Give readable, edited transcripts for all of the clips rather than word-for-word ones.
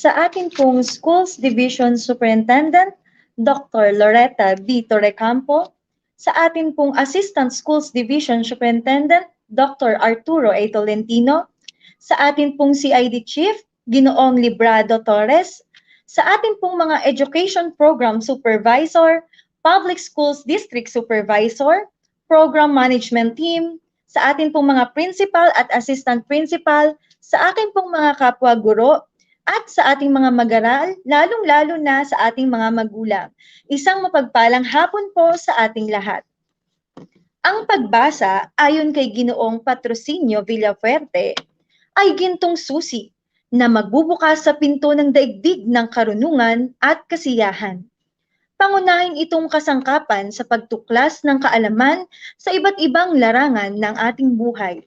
sa ating pong Schools Division Superintendent, Dr. Loretta B. Torrecampo, sa ating pong Assistant Schools Division Superintendent, Dr. Arturo A. Tolentino, sa ating pong CID Chief, Ginoong Librado Torres, sa ating pong mga Education Program Supervisor, Public Schools District Supervisor, Program Management Team, sa ating pong mga Principal at Assistant Principal, sa aking pong mga kapwa guro, at sa ating mga mag-aral, lalong-lalo na sa ating mga magulang. Isang mapagpalang hapon po sa ating lahat. Ang pagbasa, ayon kay Ginoong Patrocinio Villafuerte, ay gintong susi na magbubukas sa pinto ng daigdig ng karunungan at kasiyahan. Pangunahin itong kasangkapan sa pagtuklas ng kaalaman sa iba't ibang larangan ng ating buhay.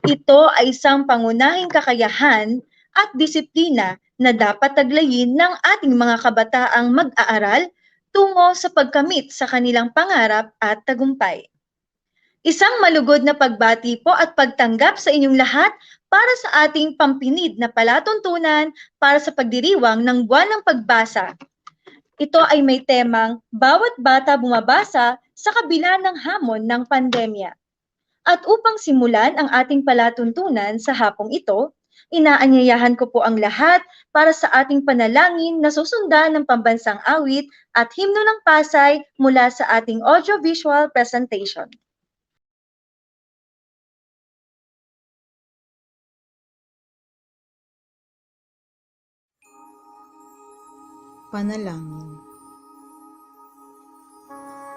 Ito ay isang pangunahing kakayahan at disiplina na dapat taglayin ng ating mga kabataang mag-aaral tungo sa pagkamit sa kanilang pangarap at tagumpay. Isang malugod na pagbati po at pagtanggap sa inyong lahat para sa ating pampinid na palatuntunan para sa pagdiriwang ng Buwan ng Pagbasa. Ito ay may temang bawat bata bumabasa sa kabila ng hamon ng pandemya. At upang simulan ang ating palatuntunan sa hapong ito, inaanyayahan ko po ang lahat para sa ating panalangin na susundan ng pambansang awit at himno ng Pasay mula sa ating audiovisual presentation. Panalangin.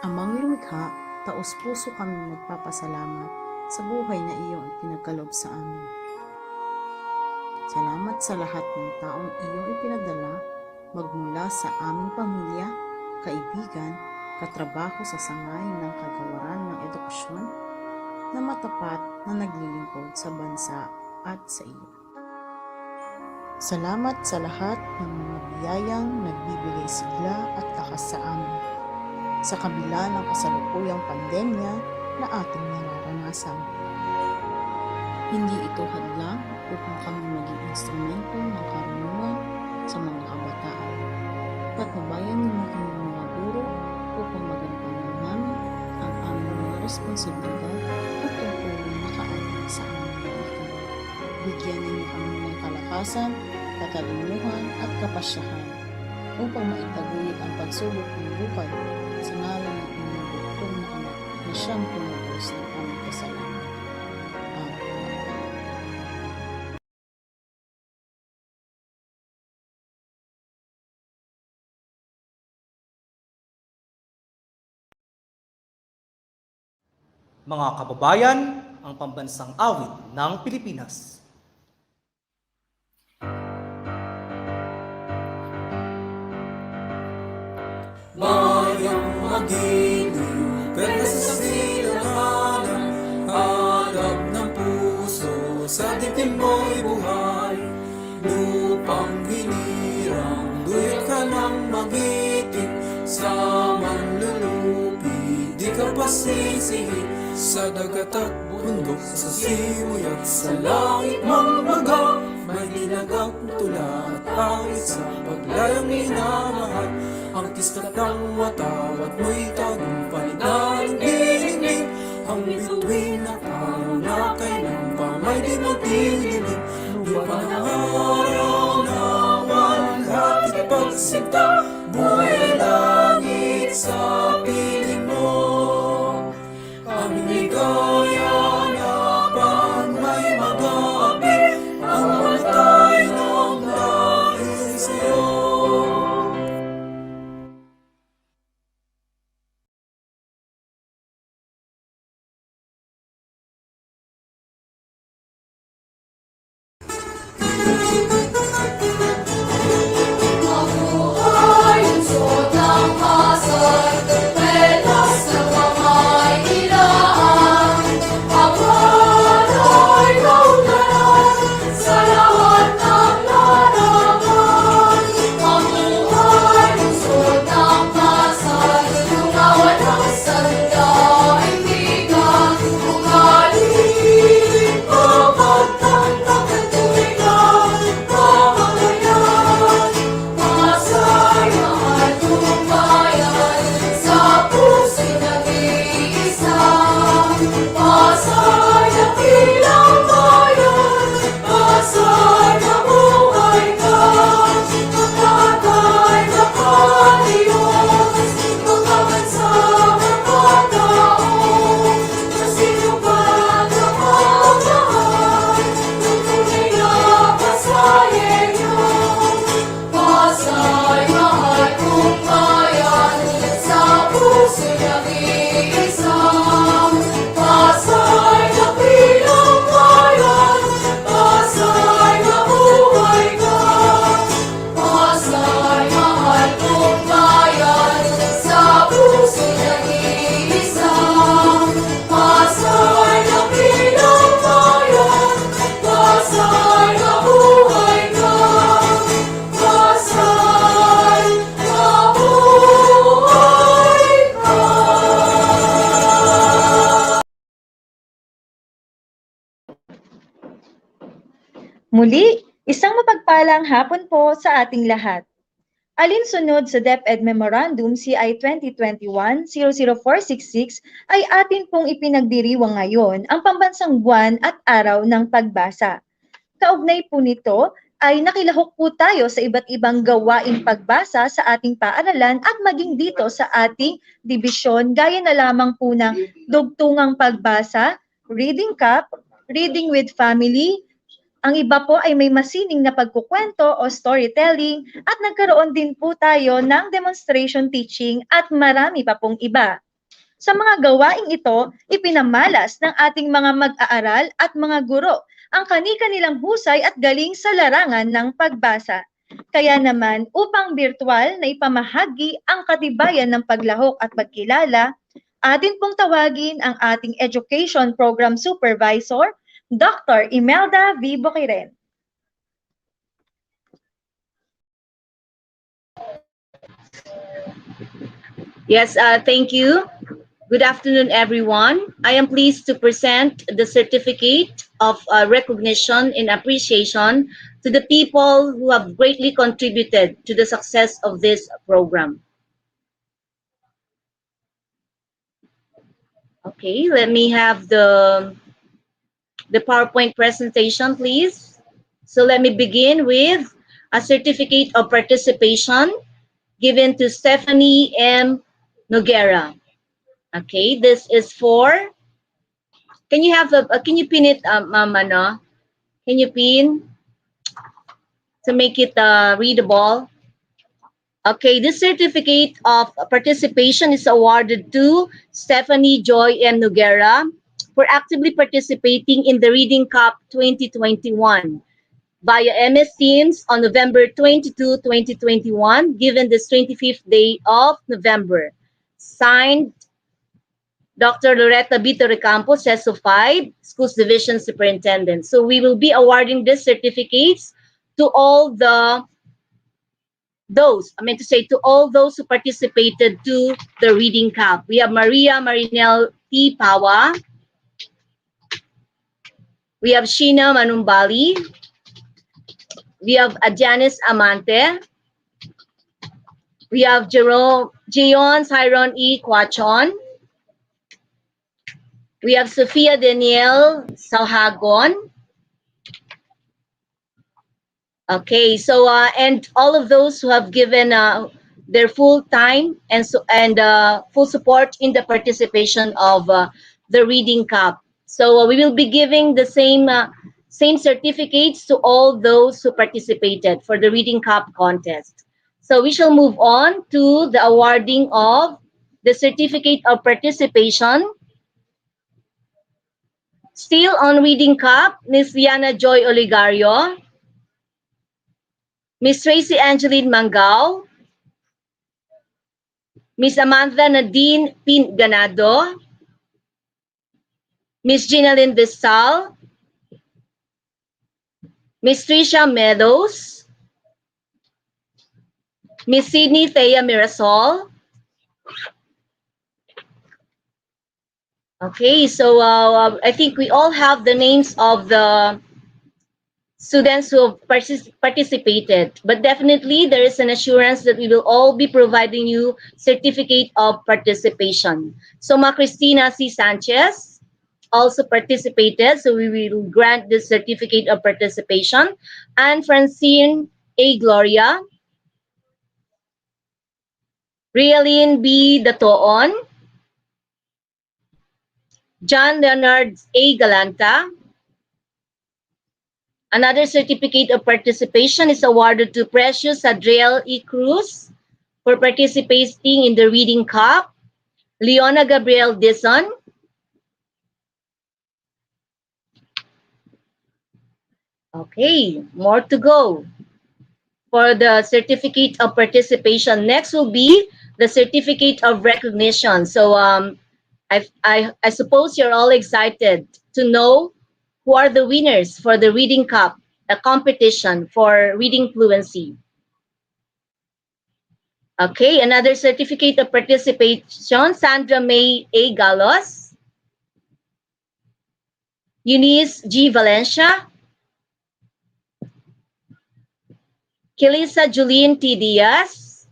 Amang lumikha, taos-puso kami nagpapasalamat sa buhay na iyong ipinagkaloob sa amin. Salamat sa lahat ng taong iyong ipinadala magmula sa aming pamilya, kaibigan, katrabaho sa sangay ng kagawaran ng edukasyon na matapat na naglilingkod sa bansa at sa iyo. Salamat sa lahat ng mga biyayang nagbibigay sigla at lakas sa amin sa kabila ng kasalukuyang pandemya na ating nararanasan. Hindi ito hadlang upang kami maging instrumento ng karunungan sa mga kabataan. Patnubayan niyo ang inyong mga guro upang magampanan namin ang aming mga responsibilidad at tungkulong nakaayon sa aming wika. Bigyan niyo kami ng kalakasan, katalinuhan at kapasyahan upang maitaguyod ang pagsubok ng buhay sa ngalan ng inyong buktong na anak na siyang pinagos ng aming kasalanan. Amen. Mga kababayan, ang pambansang awit ng Pilipinas. Mayang magiliw, pero sa silanganan, hanap ng puso, sa dibdib mo'y buhay. Lupang hinirang, duyot ka ng magiting, sa manlulupi, di ka pasisihin. Sa dagat at bundok, sa simoy at sa langit mambaga, may dinagang tula at pangit sa paglayang minamahal. Ang kiskat ng watawat mo'y tagumpay na nagbiling. Ang bituin na araw na kailang pa may di magdilim. Lupa ng araw na walhati pagsinta, buhay langit sa piling mo. Aming ligaya na pang may mag-aapi, ang matay ng dahil sa'yo. Mabuhay ang sotang Muli, isang mapagpalang hapon po sa ating lahat. Alinsunod sa DepEd Memorandum CI 2021-00466 ay atin pong ipinagdiriwang ngayon ang Pambansang Buwan at Araw ng Pagbasa. Kaugnay po nito ay nakilahok po tayo sa iba't ibang gawaing pagbasa sa ating paaralan at maging dito sa ating dibisyon gaya na lamang po ng dugtungang pagbasa, reading cup, reading with family. Ang iba po ay may masining na pagkukwento o storytelling at nagkaroon din po tayo ng demonstration teaching at marami pa pong iba. Sa mga gawaing ito, ipinamalas ng ating mga mag-aaral at mga guro ang kani-kanilang husay at galing sa larangan ng pagbasa. Kaya naman, upang virtual na ipamahagi ang katibayan ng paglahok at pagkilala, atin pong tawagin ang ating Education Program Supervisor, Dr. Imelda V. Boquiren. Yes, thank you. Good afternoon, everyone. I am pleased to present the certificate of recognition and appreciation to the people who have greatly contributed to the success of this program. Okay, let me have the PowerPoint presentation, please. So let me begin with a certificate of participation given to Stephanie M. Noguera. Okay, this is for. Can you have can you pin it, no? Can you pin to make it readable? Okay, this certificate of participation is awarded to Stephanie Joy M. Noguera for actively participating in the Reading Cup 2021 via MS Teams on November 22, 2021, given this 25th day of November. Signed, Dr. Loretta Bito Recampo, CESO 5, Schools Division Superintendent. So we will be awarding these certificates to all to all those who participated to the Reading Cup. We have Maria Marinel T. Pawa. We have Sheena Manumbali. We have Adjanis Amante. We have Jeon Cyron E. Quachon. We have Sophia Danielle Salhagon. Okay, so and all of those who have given their full time and full support in the participation of the Reading Cup. So we will be giving the same certificates to all those who participated for the Reading Cup contest. So we shall move on to the awarding of the certificate of participation. Still on Reading Cup, Ms. Liana Joy Oligario, Ms. Tracy Angeline Mangao, Ms. Amantha Nadine Pin Ganado, Ms. Ginalyn Vistal, Ms. Tricia Meadows, Ms. Sydney Thea Mirasol. Okay, so I think we all have the names of the students who have participated, but definitely there is an assurance that we will all be providing you certificate of participation. So Ma Cristina C. Sanchez also participated, so we will grant this certificate of participation. And Francine A. Gloria, Realine B. Datoon, John Leonard A. Galanta. Another certificate of participation is awarded to Precious Adriel E. Cruz for participating in the Reading Cup. Leona Gabriel Dison. Okay, more to go for the certificate of participation. Next will be the certificate of recognition. So I suppose you're all excited to know who are the winners for the Reading Cup, a competition for reading fluency. Okay, another certificate of participation, Sandra May A. Galos, Eunice G. Valencia, Kilisa Julene T. Diaz,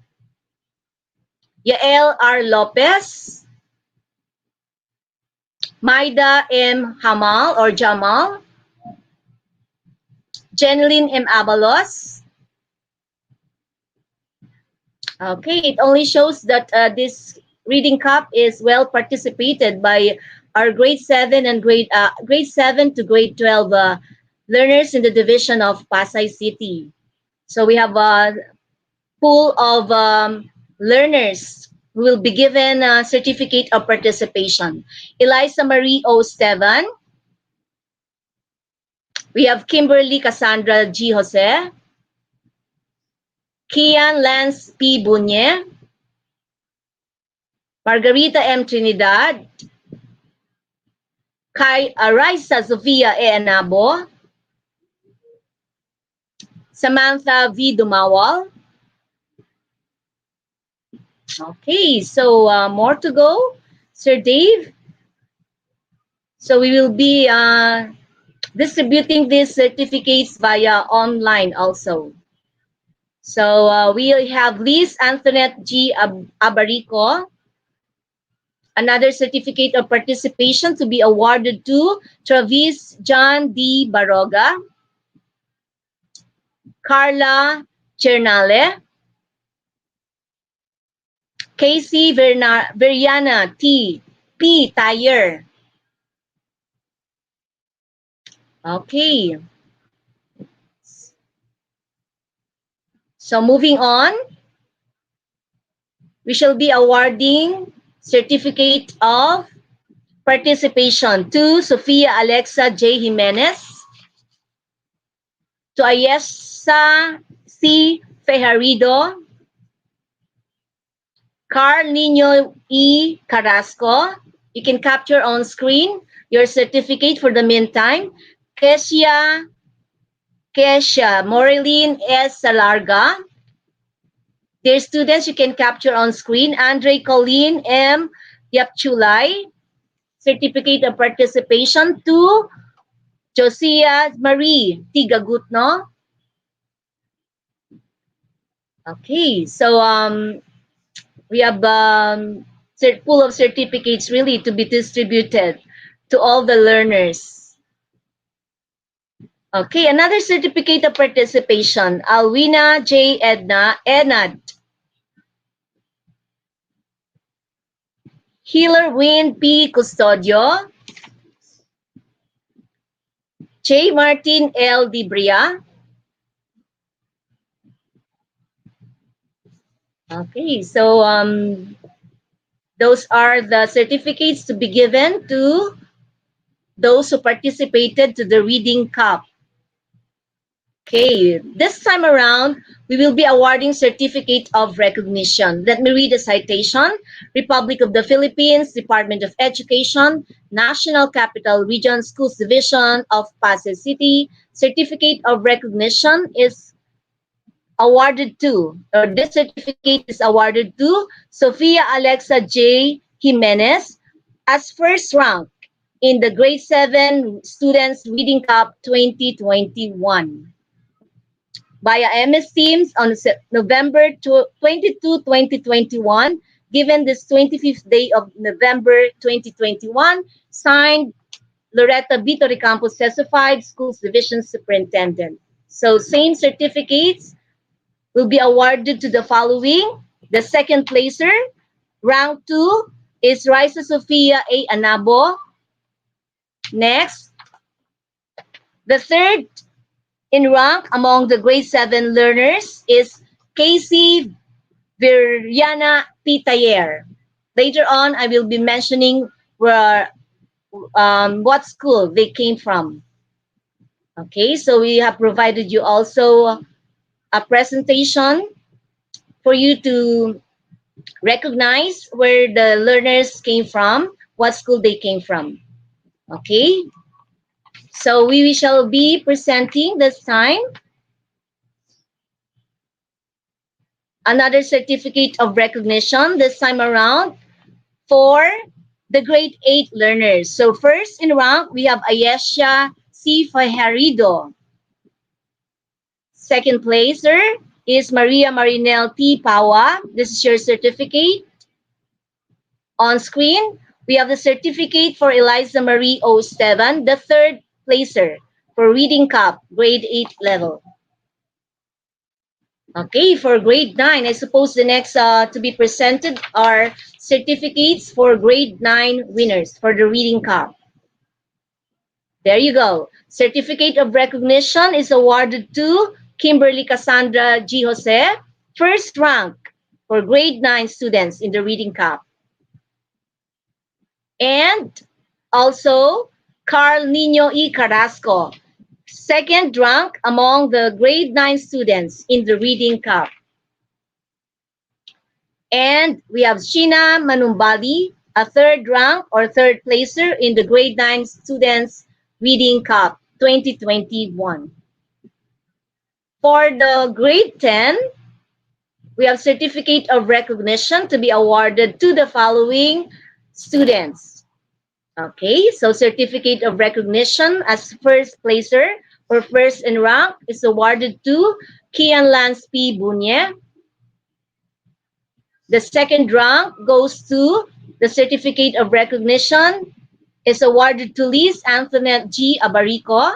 Yael R. Lopez, Maida M. Hamal or Jamal, Jeneline M. Abalos. Okay, it only shows that this reading cup is well participated by our grade 7 to grade 12 learners in the division of Pasay City. So we have a pool of learners who will be given a certificate of participation. Eliza Marie O. Esteban. We have Kimberly Cassandra G. Jose. Kian Lance P. Bunye. Margarita M. Trinidad. Kay Raisa Sofia E. Anabo. Samantha V. Dumawal. Okay, so more to go, Sir Dave. So we will be distributing these certificates via online also. So we have Liz Antoinette G. Abarico, another certificate of participation to be awarded to Travis John D. Baroga, Carla Chernale, Casey Veriana T. P. Tyer. Okay. So moving on, we shall be awarding certificate of participation to Sofia Alexa J. Jimenez, to Ayesa C. Fejarido, Carl Nino E. Carrasco. You can capture on screen your certificate for the meantime. Kesia Moreline S. Salarga. Dear students, you can capture on screen. Andre Colleen M. Yapchulay. Certificate of participation to Josia Marie Tigagutno. Okay, so we have full of certificates really to be distributed to all the learners. Okay, another certificate of participation, Alwina J. Enad. Healer Win P. Custodio. J. Martin L. Dibria. Okay, so those are the certificates to be given to those who participated to the Reading Cup. Okay, this time around, we will be awarding Certificate of Recognition. Let me read the citation. Republic of the Philippines, Department of Education, National Capital Region Schools Division of Pasay City. Certificate of Recognition is awarded to, or this certificate is awarded to Sofia Alexa J. Jimenez as first rank in the Grade 7 Students Reading Cup 2021 via MS Teams on November 22, 2021, given this 25th day of November 2021, signed Loretta B. Torrecampo, Certified Schools Division Superintendent. So same certificates will be awarded to the following. The second placer, rank 2, is Raisa Sofia A. Anabo. Next, the third in rank among the grade 7 learners is Casey Viriana P. Tayer. Later on, I will be mentioning where what school they came from. Okay, so we have provided you also a presentation for you to recognize where the learners came from, what school they came from. Okay, so we shall be presenting this time another certificate of recognition, this time around for the grade 8 learners. So first in rank, we have Ayesha C. Fajarido. Second placer is Maria Marinel T. Pawa. This is your certificate. On screen, we have the certificate for Eliza Marie O. Esteban, the third placer for Reading Cup, grade 8 level. Okay, for grade 9, I suppose the next to be presented are certificates for grade 9 winners for the Reading Cup. There you go. Certificate of recognition is awarded to Kimberly Cassandra G. Jose, first rank for grade 9 students in the Reading Cup. And also Carl Nino E. Carrasco, second rank among the grade 9 students in the Reading Cup. And we have Sheena Manumbali, a third rank or third placer in the grade 9 students Reading Cup 2021. For the grade 10, we have certificate of recognition to be awarded to the following students. Okay, so certificate of recognition as first placer or first in rank is awarded to Kian Lance P. Bunye. The second rank goes to the certificate of recognition is awarded to Liz Antoinette G. Abarico.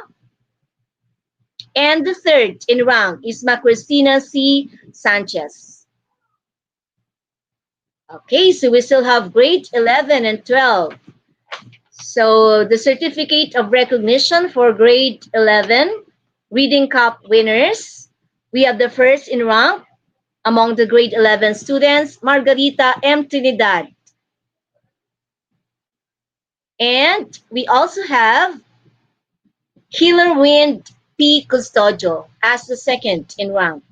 And the third in rank is Macristina C. Sanchez. Okay, so we still have grade 11 and 12. So the certificate of recognition for grade 11 Reading Cup winners, we have the first in rank among the grade 11 students, Margarita M. Trinidad. And we also have Healer Wind P. Custodio as the second in rank.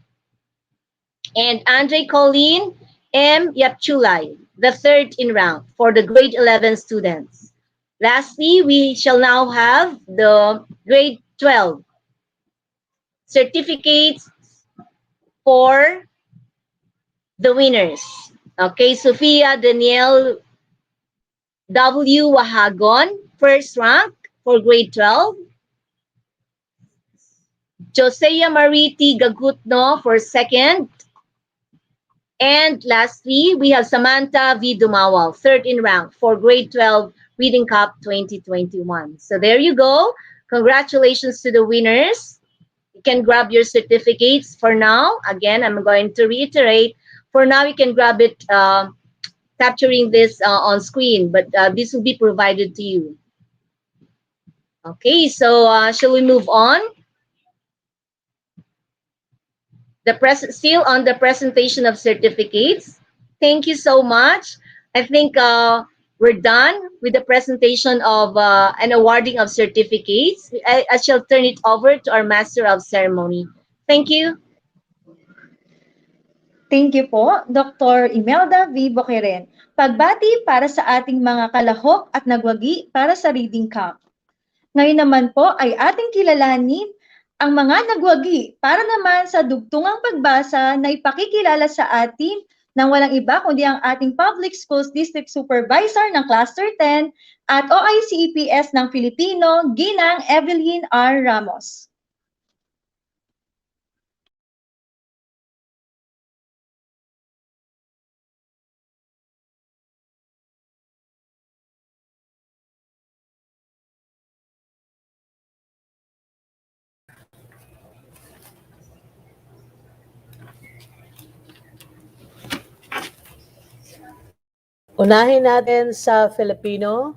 And Andre Colleen M. Yapchulay, the third in rank for the grade 11 students. Lastly, we shall now have the grade 12 certificates for the winners. Okay, Sofia Danielle W. Wahagon, first rank for grade 12. Josea Marie T. Gagutno for second. And lastly, we have Samantha V. Dumawal, third in rank for grade 12 Reading Cup 2021. So there you go. Congratulations to the winners. You can grab your certificates for now. Again, I'm going to reiterate. For now, you can grab it capturing this on screen, but this will be provided to you. Okay, so shall we move on? Still on the presentation of certificates. Thank you so much. I think we're done with the presentation of and awarding of certificates. I shall turn it over to our Master of Ceremony. Thank you. Thank you po, Dr. Imelda V. Boqueren. Pagbati para sa ating mga kalahok at nagwagi para sa Reading Cup. Ngayon naman po ay ating kilalanin ang mga nagwagi para naman sa dugtungang pagbasa na ipakikilala sa atin ng walang iba kundi ang ating Public Schools District Supervisor ng Cluster 10 at OICEPS ng Filipino, Ginang Evelyn R. Ramos. Unahin natin sa Filipino.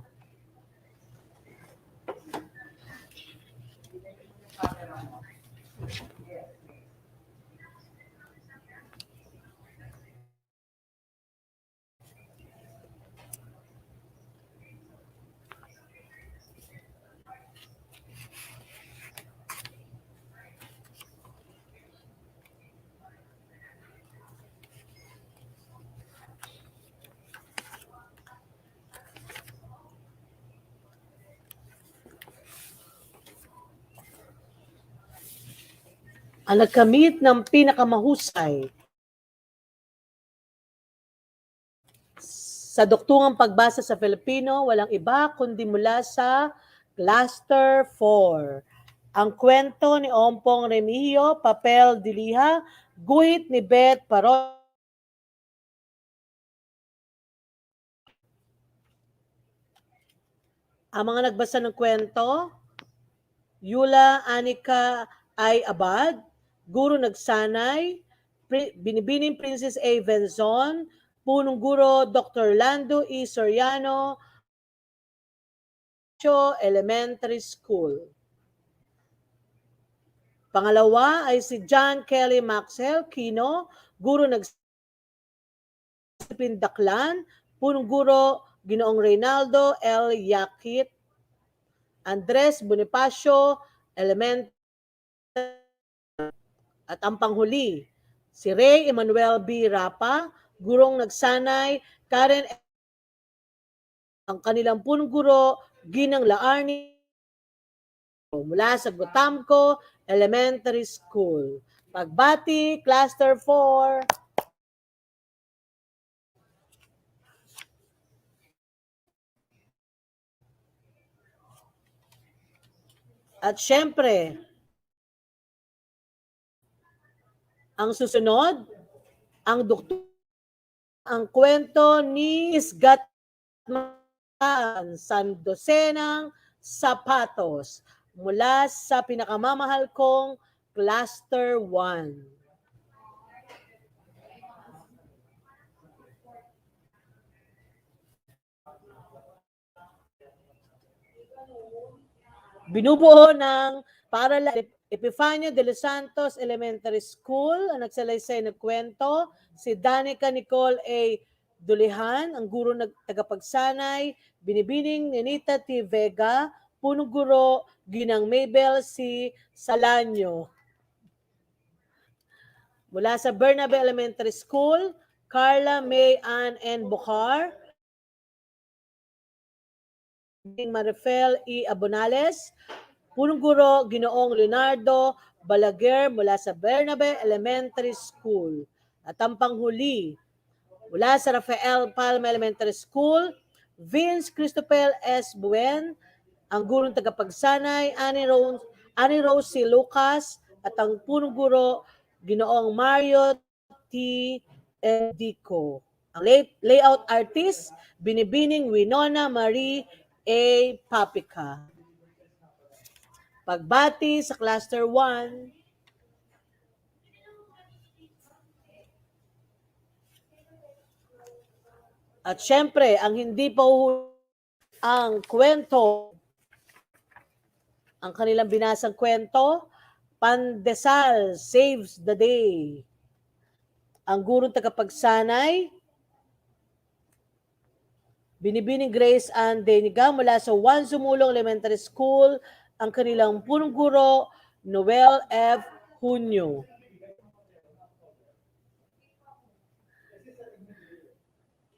Ang nagkamit ng pinakamahusay sa duktungang pagbasa sa Filipino, walang iba kundi mula sa Cluster 4. Ang kwento ni Ompong Remigio, Papel Diliha, Guhit ni Beth Parot. Ang mga nagbasa ng kwento, Yula Anika ay Abad, Guro Nagsanay, Binibining Princess A. Venzon, Punong Guro Dr. Lando E. Soriano, Elementary School. Pangalawa ay si John Kelly Maxwell Kino, Guro Daklan, Punong Guro Ginoong Reynaldo L. Yakit, Andres Bonifacio, Elementary. At ang panghuli, si Ray Emmanuel B. Rapa, gurong nagsanay, Karen ang kanilang punong guro, Ginang Laarni, mula sa Gutamco Elementary School. Pagbati, Cluster 4. At syempre, ang susunod, ang doktor, ang kwento ni Isgat San Dosenang Sapatos mula sa pinakamamahal kong Cluster 1. Binubuo ng Paaralan Epifanio de los Santos Elementary School, ang nagsalaysay ng kwento, si Danica Nicole A. Dulihan, ang guro ng tagapagsanay, Binibining Nenita T. Vega, punong guro, Ginang Mabel C. Salanyo. Mula sa Bernabe Elementary School, Carla May Ann N. Bukhar, Marifel E. Abonales, punong guro, Ginoong Leonardo Balaguer mula sa Bernabe Elementary School. At ang panghuli, mula sa Rafael Palma Elementary School, Vince Christopher S. Buwan, ang gurong tagapagsanay, Annie Rose C. Lucas, at ang punong guro, Ginoong Mario T. Edico. Ang layout artist, Binibining Winona Marie A. Papica. Pagbati sa Cluster 1. At syempre, ang hindi pa ang kwento, ang kanilang binasang kwento, Pandesal Saves the Day. Ang gurong tagapagsanay, Binibining Grace Ann Deniga mula sa Juan Sumulong Elementary School, ang kanilang punong guro, Noel F. Junio.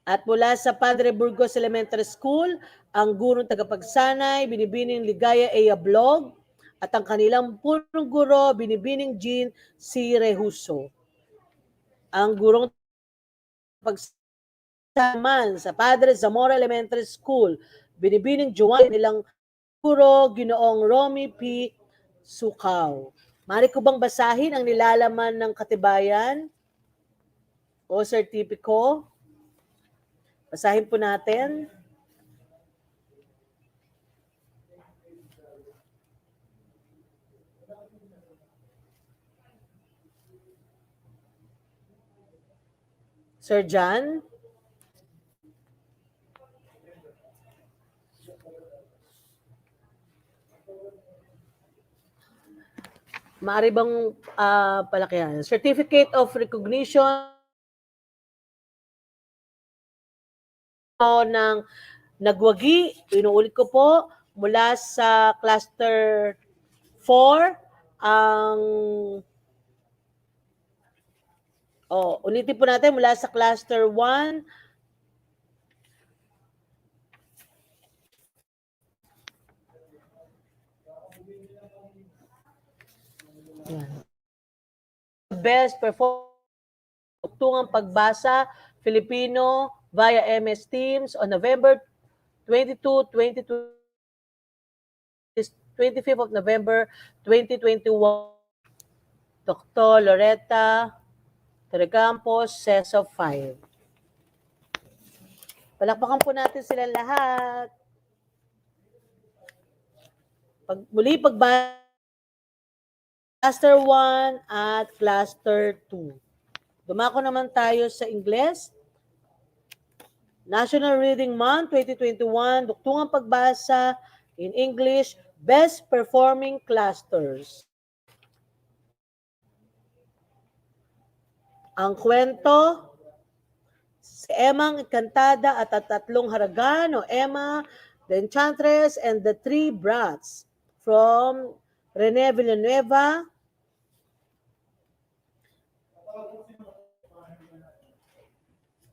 At mula sa Padre Burgos Elementary School, ang gurong tagapagsanay, Binibining Ligaya A. Blog, at ang kanilang punong guro, Binibining Jean C. Rehuso. Ang gurong pagsaman sa Padre Zamora Elementary School, Binibining Juan, nilang guro, Ginoong Romy P. Sukaw. Mari ko bang basahin ang nilalaman ng katibayan o sertipiko? Basahin po natin. Sir John? Maaari bang palakihan? Certificate of Recognition ng nagwagi, inuulit ko po, mula sa Cluster 4, ang ulitin po natin mula sa Cluster 1, Best Performance Tungang Pagbasa Filipino via MS Teams on November 22, 2020, 25th of November 2021. Dr. Loretta Torrecampo, Seso 5. Palakpakan po natin sila lahat. Muli, Cluster 1 at Cluster 2. Dumako naman tayo sa Ingles. National Reading Month 2021, Dugtungang Pagbasa in English, Best Performing Clusters. Ang kwento, si Emang Encantada at tatlong haragan o Emma, the Enchantress, and the Three Brats from Rene Villanueva.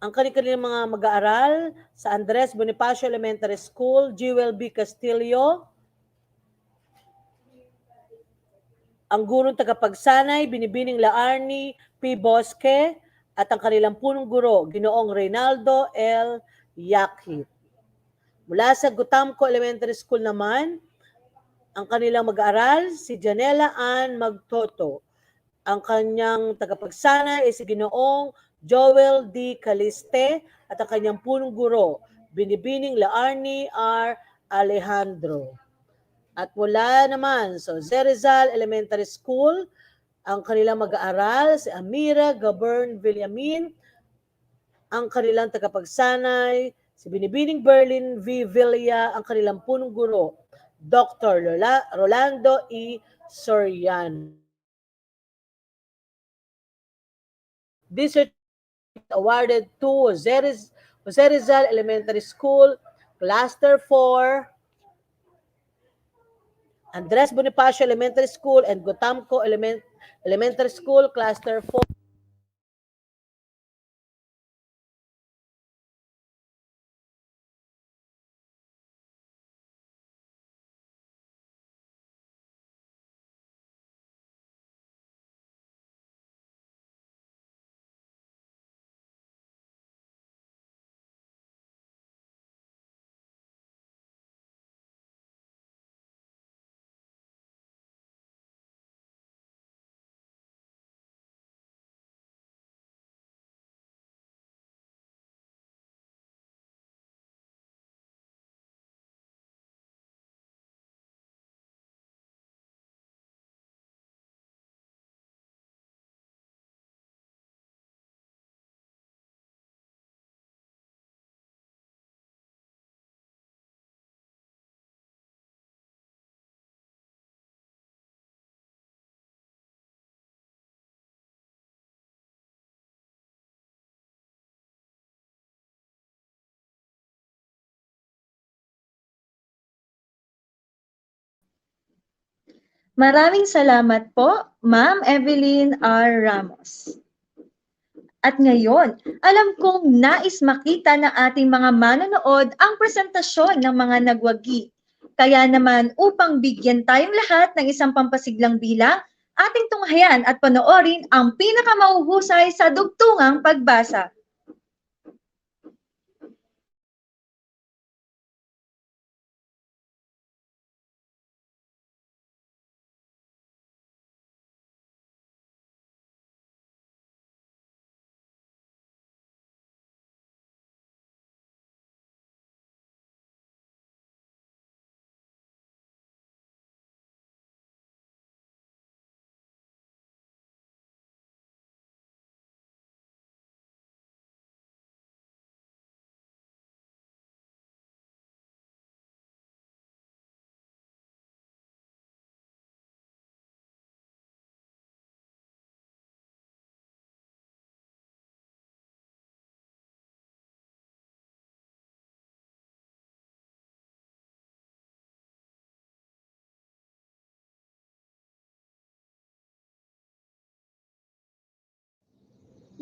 Ang kanilang mga mag-aaral sa Andres Bonifacio Elementary School, Jewel B. Castillo. Ang gurong tagapagsanay, Binibining Laarni P. Bosque, at ang kanilang punong guro, Ginoong Reynaldo L. Yakhit. Mula sa Gutamco Elementary School naman, ang kanilang mag-aaral, si Janela Ann Magtoto. Ang kanyang tagapagsanay ay si Ginoong Joel D. Caliste at ang kanyang punong guro, Binibining Laarni R. Alejandro. At mula naman sa Zerizal Elementary School, ang kanilang mag-aaral, si Amira Gabern Villamin, ang kanilang tagapagsanay, si Binibining Berlin V. Villa, ang kanilang punong guro, Dr. Rolando E. Soriano. This certificate awarded to Zerizal Elementary School, Cluster 4, Andres Bonifacio Elementary School, and Gutamco Elementary School, Cluster 4. Maraming salamat po, Ma'am Evelyn R. Ramos. At ngayon, alam kong nais makita ng ating mga manonood ang presentasyon ng mga nagwagi. Kaya naman, upang bigyan tayong lahat ng isang pampasiglang bilang, ating tunghayan at panoorin ang pinakamauhusay sa dugtungang pagbasa.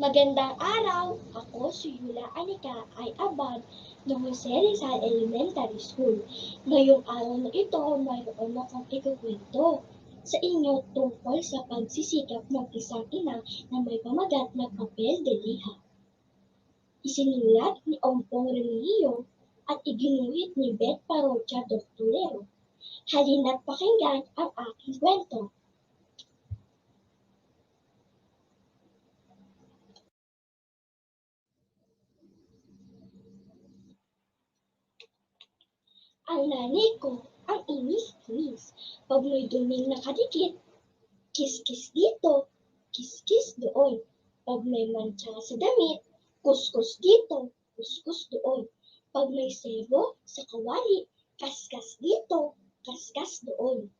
Magandang araw! Ako si Yula Anika ay abad ng Jose Rizal Elementary School. Ngayong araw na ito, mayroon akong ikukwento sa inyo tungkol sa pagsisikap ng isang ina na may pamagat na papel de liha. Isinulat ni Ompong Remilio at iginuhit ni Beth Parocha Doctorero. Halina't pakinggan ang aking kwento. Ang nanay ko, ang inis-inis. Pag may duming nakadikit, kiss-kiss dito, kiss-kiss doon. Pag may mantsa sa damit, kuskus dito, kuskus doon. Pag may sebo sa kawali, kaskas dito, kaskas doon.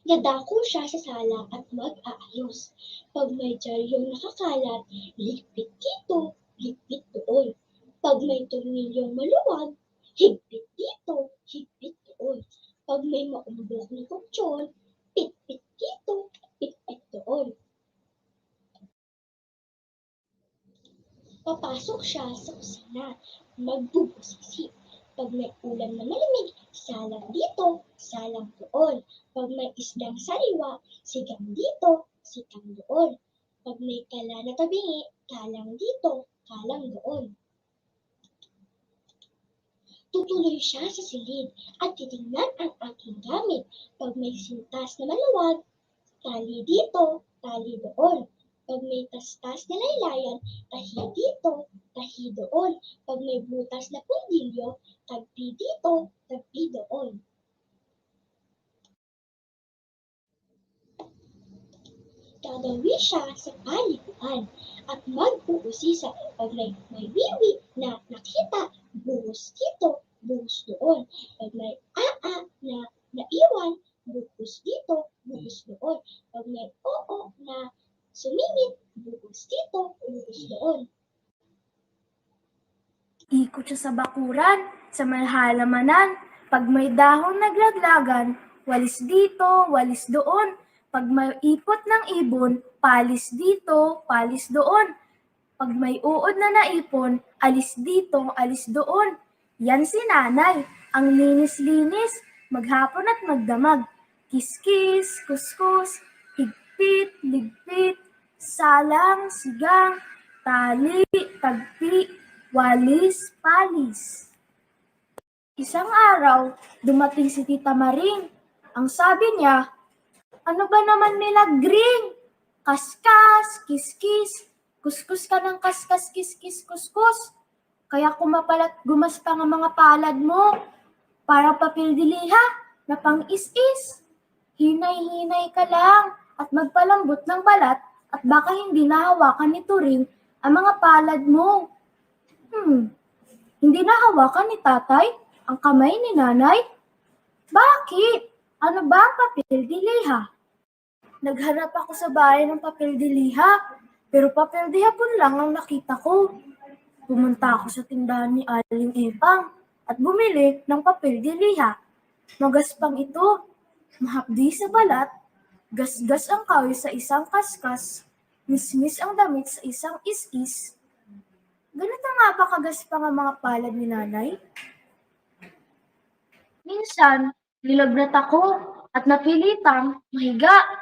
Dadako siya sa sala at mag-aayos. Pag may diaryong nakakalat, ligpit dito, ligpit doon. Pag may tornilyong maluwag, higpit dito, higpit doon. Pag may maumbok na kutsyon, pitpit dito, pitpit doon. Papasok siya sa kusina, magbubusisi. Pag may ulam na malamig, salang dito, salang doon. Pag may isdang sariwa, sigang dito, sigang doon. Pag may kala na tabingi, kalang dito, kalang doon. Tutuloy siya sa silid at titingnan ang aking gamit. Pag may sintas na maluwag, tali dito, tali doon. Pag may tastas na laylayan, tahi dito, tahi doon. Pag may butas na pundilyo, tagpi dito, tagpi doon. Gagawi siya sa paliguan at mag-uusisa. Pag may wiwi na nakita, buhos dito, buhos doon. Pag may na naiwan, buhos dito, buhos doon. Pag may oo na sumingit, buhos dito, buhos doon. Ikot siya sa bakuran, sa may halamanan. Pag may dahon naglaglagan, walis dito, walis doon. Pag may ipot ng ibon, palis dito, palis doon. Pag may uod na naipon, alis dito, alis doon. Yan si nanay, ang linis-linis, maghapon at magdamag. Kiskis, kuskus, higpit, ligpit, salang, sigang, tali, tagpi, walis, palis. Isang araw, dumating si Tita Maring. Ang sabi niya, ano ba naman milagring? Kaskas, kiskis, kuskus ka ng kaskas, kiskis, kuskus. Kaya kumapalat gumaspa ang mga palad mo. Para papel diliha na pang is-is. Hinay-hinay ka lang at magpalambot ng balat at baka hindi nahawakan ni Turing ang mga palad mo. Hindi nahawakan ni tatay ang kamay ni nanay? Bakit? Ano ba ang papel diliha? Naghanap ako sa bahay ng papel diliha, pero papel de hapon lang ang nakita ko. Pumunta ako sa tindahan ni Aling Epang at bumili ng papel diliha. Magaspang ito, mahapdi sa balat, gasgas ang kawis sa isang kaskas, mismis ang damit sa isang is-is. Ganito nga ba kagaspang ang mga palad ni nanay? Minsan, nilagnat ako at napilitang mahiga.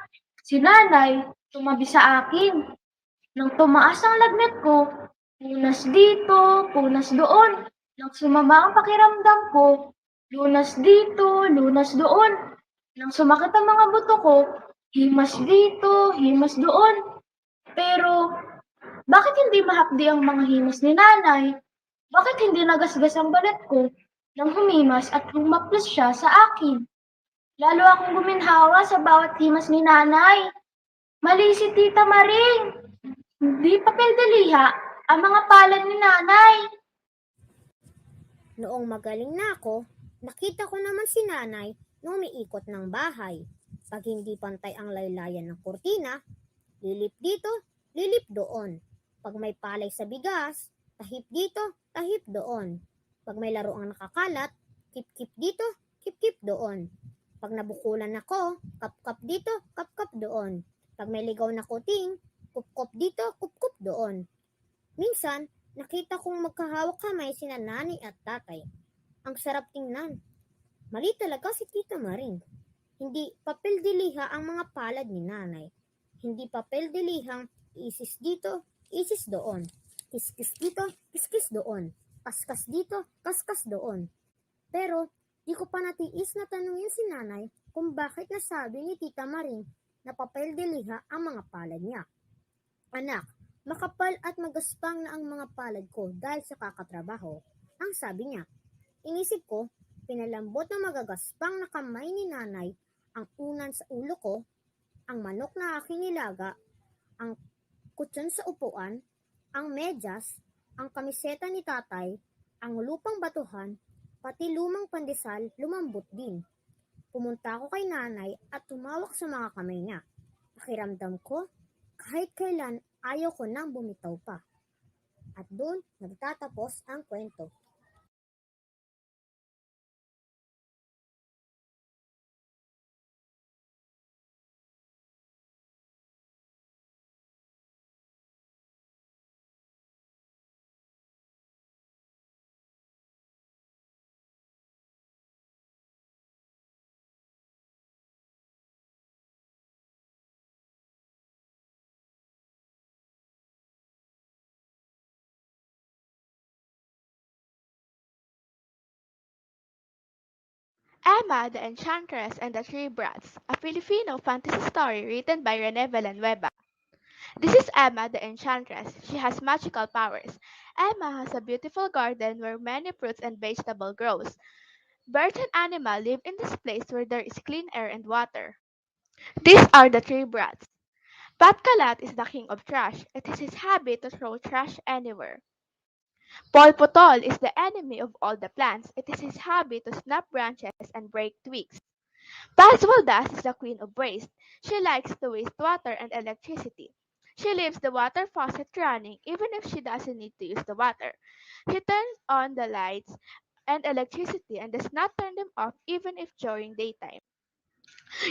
Si nanay tumabi sa akin. Nang tumaas ang lagnat ko, punas dito, punas doon. Nang sumama ang pakiramdam ko, lunas dito, lunas doon. Nang sumakit ang mga buto ko, himas dito, himas doon. Pero, bakit hindi mahapdi ang mga himas ni nanay? Bakit hindi nagasgas ang balat ko nang humimas at humaplos siya sa akin? Lalo akong guminhawa sa bawat himas ni nanay. Mali si Tita Maring. Hindi papel diliha ang mga palad ni nanay. Noong magaling na ako, nakita ko naman si nanay na umiikot ng bahay. Pag hindi pantay ang laylayan ng kurtina, lilip dito, lilip doon. Pag may palay sa bigas, tahip dito, tahip doon. Pag may laro ang nakakalat, kip-kip dito, kip-kip doon. Pag nabukulan ako, kap-kap dito, kap-kap doon. Pag may ligaw na kuting, kup-kup dito, kup-kup doon. Minsan, nakita kong magkahawak kamay sina nanay at tatay. Ang sarap tingnan. Mali talaga si Tita Maring. Hindi papel diliha ang mga palad ni nanay. Hindi papel dilihang isis dito, isis doon. Kiskis dito, kiskis doon. Kaskas dito, kaskas doon. Pero, di ko pa natiis na tanungin si nanay kung bakit nasabi ni Tita Maring na papel diliha ang mga palad niya. Anak, makapal at magaspang na ang mga palad ko dahil sa kakatrabaho. Ang sabi niya, Inisip ko, pinalambot ng magagaspang na kamay ni nanay ang unan sa ulo ko, ang manok na aking nilaga, ang kutsyon sa upuan, ang medyas, ang kamiseta ni tatay, ang lupang batuhan, pati lumang pandesal lumambot din. Pumunta ako kay nanay at tumawak sa mga kamay niya. Pakiramdam ko, kahit kailan ayaw ko nang bumitaw pa. At doon nagtatapos ang kwento. Emma the Enchantress and the Three Brats, a Filipino fantasy story written by Rene Villanueva. This is Emma the Enchantress. She has magical powers. Emma has a beautiful garden where many fruits and vegetables grows. Birds and animals live in this place where there is clean air and water. These are the Three Brats. Pat Kalat is the king of trash. It is his habit to throw trash anywhere. Pol Potol is the enemy of all the plants. It is his habit to snap branches and break twigs. Paswaldas is the queen of waste. She likes to waste water and electricity. She leaves the water faucet running even if she doesn't need to use the water. She turns on the lights and electricity and does not turn them off even if during daytime.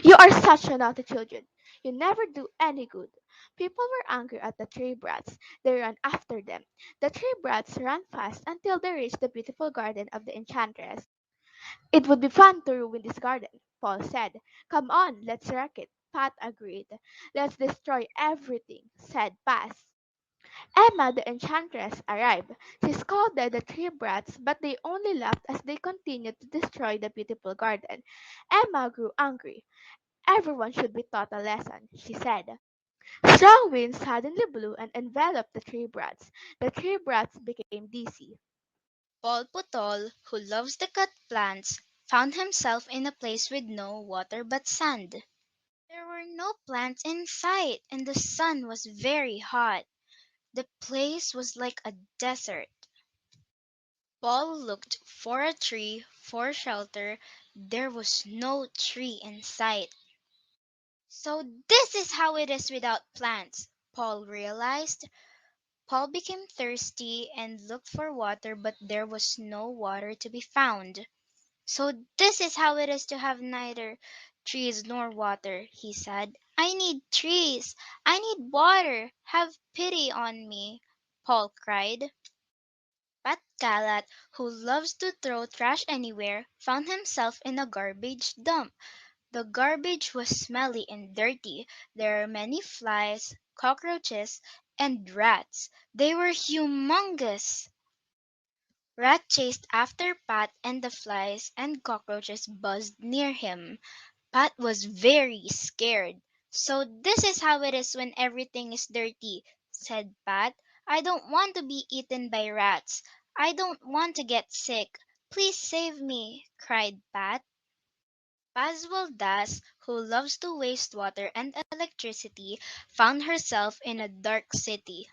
You are such a naughty children. You never do any good. People were angry at the three brats. They ran after them. The three brats ran fast until they reached the beautiful garden of the enchantress. It would be fun to ruin this garden, Paul said. Come on, let's wreck it. Pat agreed. Let's destroy everything, said Paz. Emma the enchantress arrived. She scolded the three brats, but they only laughed as they continued to destroy the beautiful garden. Emma grew angry. Everyone should be taught a lesson, she said. Strong winds suddenly blew and enveloped the three brats. The three brats became dizzy. Paul Putol, who loves to cut plants, found himself in a place with no water but sand. There were no plants in sight, and the sun was very hot. The place was like a desert. Paul looked for a tree for shelter. There was no tree in sight. So this is how it is without plants, Paul realized. Paul became thirsty and looked for water, but there was no water to be found. So this is how it is to have neither trees nor water, he said. I need trees. I need water. Have pity on me, Paul cried. Pat Galat, who loves to throw trash anywhere, found himself in a garbage dump. The garbage was smelly and dirty. There were many flies, cockroaches, and rats. They were humongous. Rat chased after Pat and the flies and cockroaches buzzed near him. Pat was very scared. So this is how it is when everything is dirty, said Pat. I don't want to be eaten by rats. I don't want to get sick. Please save me, cried Pat. Paswaldas, who loves to waste water and electricity, found herself in a dark city.